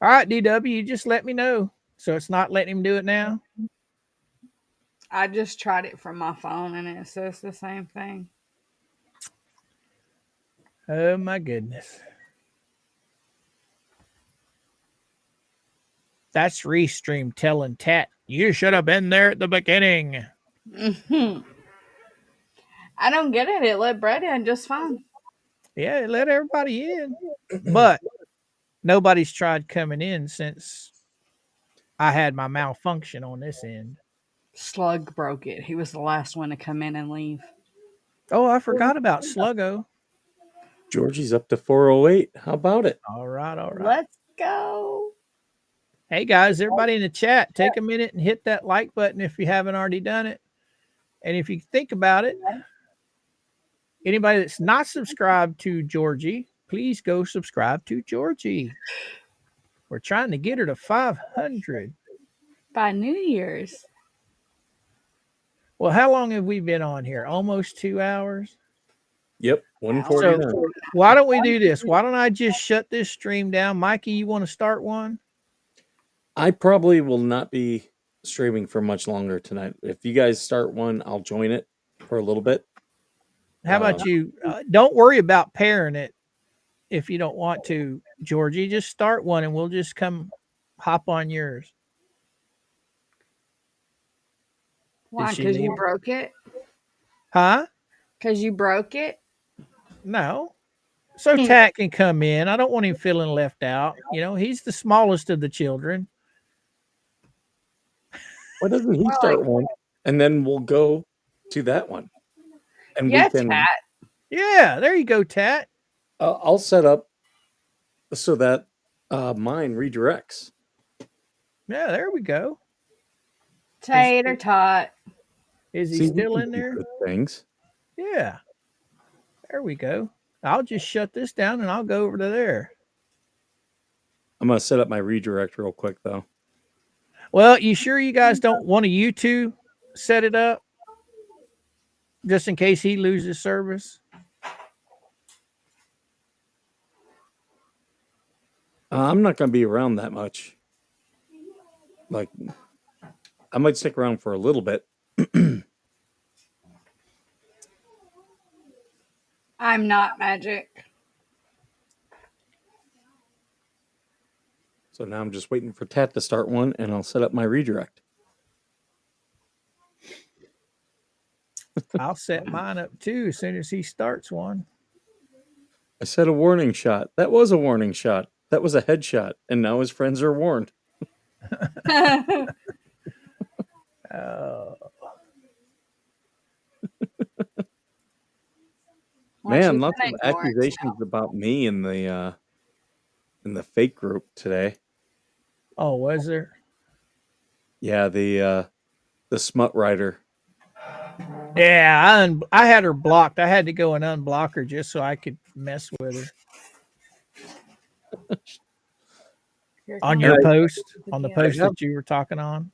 All right, DW, you just let me know. So it's not letting him do it now? I just tried it from my phone and it says the same thing. Oh, my goodness. That's Restream telling Tat, you should have been there at the beginning. Mm-hmm. I don't get it. It let Brett in just fine. Yeah, it let everybody in. But nobody's tried coming in since I had my malfunction on this end. Slug broke it. He was the last one to come in and leave. Oh, I forgot about Sluggo. Georgie's up to 408. How about it? All right. Let's go. Hey, guys, everybody in the chat, take a minute and hit that like button if you haven't already done it. And if you think about it, anybody that's not subscribed to Georgie, please go subscribe to Georgie. We're trying to get her to 500. By New Year's. Well, how long have we been on here? Almost 2 hours? Yep, 149. So why don't we do this? Why don't I just shut this stream down? Mikey, you want to start one? I probably will not be streaming for much longer tonight. If you guys start one, I'll join it for a little bit. How about you? Don't worry about pairing it if you don't want to, Georgie. Just start one and we'll just come hop on yours. Why? Because you broke it? Huh? Because you broke it? No. So Tat can come in. I don't want him feeling left out. You know, he's the smallest of the children. Why doesn't he start one? And then we'll go to that one. And yeah, we can. Tat. Yeah, there you go, Tat. I'll set up so that mine redirects. Yeah, there we go. Tater tot. Is he See, we still can in do there? good things. Yeah. There we go. I'll just shut this down and I'll go over to there. I'm gonna set up my redirect real quick though. Well, you sure you guys don't want to you two set it up? Just in case he loses service? I'm not gonna be around that much. Like, I might stick around for a little bit. I'm not magic. So now I'm just waiting for Tat to start one, and I'll set up my redirect. I'll set mine up too as soon as he starts one. I said a warning shot. That was a warning shot. That was a headshot, and now his friends are warned. Oh. Man, lots of accusations about me in the fake group today. Oh, was there? Yeah, the smut writer. Yeah, I had her blocked. I had to go and unblock her just so I could mess with her. On your post, on the post that you were talking on.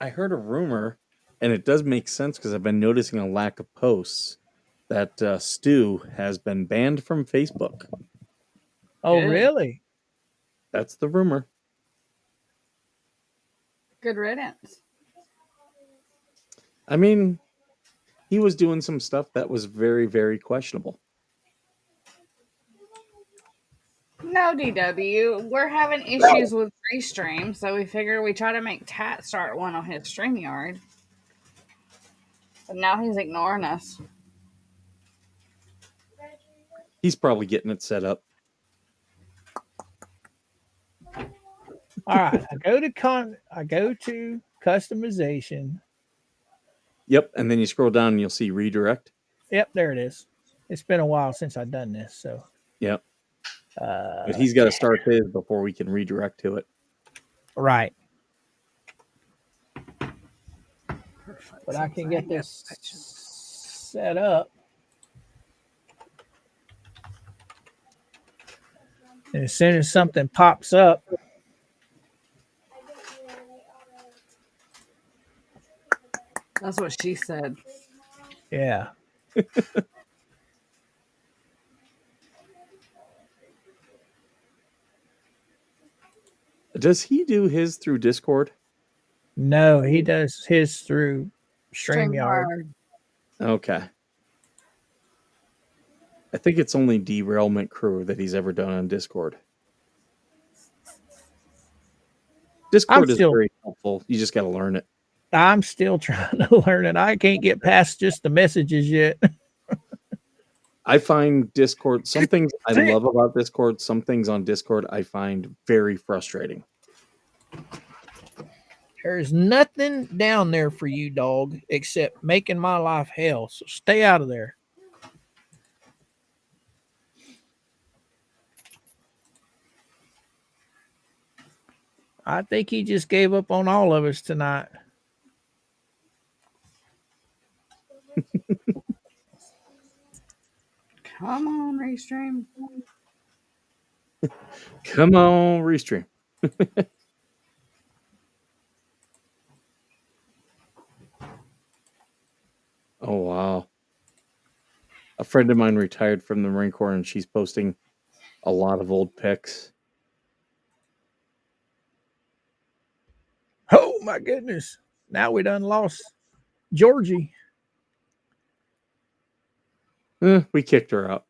I heard a rumor, and it does make sense because I've been noticing a lack of posts, that Stu has been banned from Facebook. Oh, really? That's the rumor. Good riddance. I mean, he was doing some stuff that was very, very questionable. No, DW. We're having issues with Restream, so we figure we try to make Tat start one on his StreamYard. But now he's ignoring us. He's probably getting it set up. All right, I go to customization. Yep, and then you scroll down and you'll see redirect. Yep, there it is. It's been a while since I've done this, so. Yep. But he's got to start his before we can redirect to it. Right. But I can get this set up. And as soon as something pops up, That's what she said. yeah. Does he do his through Discord? No, he does his through StreamYard. Okay. I think it's only Derailment Crew that he's ever done on Discord. Discord is very helpful. You just got to learn it. I'm still trying to learn it. I can't get past just the messages yet. I find Discord, some things I love about Discord, some things on Discord I find very frustrating. There's nothing down there for you, dog, except making my life hell. So stay out of there. I think he just gave up on all of us tonight. Come on, Restream. Come on, Restream. Oh, wow. A friend of mine retired from the Marine Corps, and she's posting a lot of old pics. Oh, my goodness. Now we done lost Georgie. We kicked her out.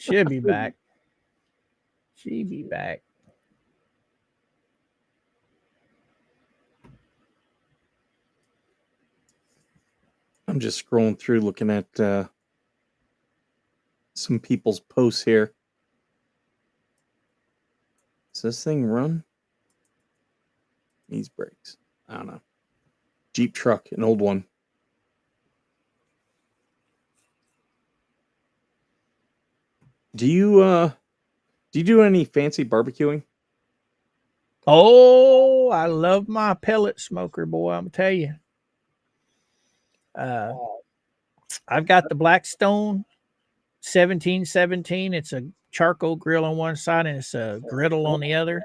She'll be back. She'll be back. I'm just scrolling through looking at some people's posts here. Does this thing run? Needs brakes. I don't know. Jeep truck, an old one. Do you do any fancy barbecuing? Oh, I love my pellet smoker, boy. I'm gonna tell you. I've got the Blackstone 1717. It's a charcoal grill on one side and it's a griddle on the other.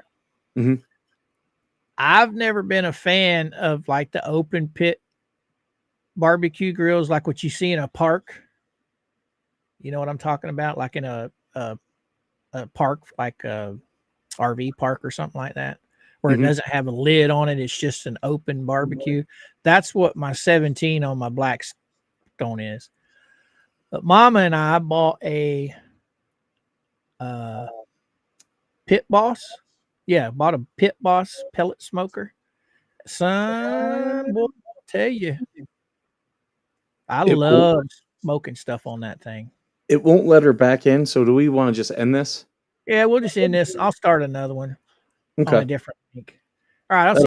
Mhm. I've never been a fan of like the open pit barbecue grills, like what you see in a park. You know what I'm talking about? Like in a park, like a RV park or something like that, where it Mhm. doesn't have a lid on it. It's just an open barbecue. That's what my 17 on my Blackstone is. But Mama and I bought a Pit Boss. Yeah, bought a Pit Boss pellet smoker. Son, boy, I'll tell you, I It won't, love smoking stuff on that thing. it won't let her back in. So do we want to just end this? Yeah, we'll just end this. I'll start another one on a Okay. different link. All right, I'll see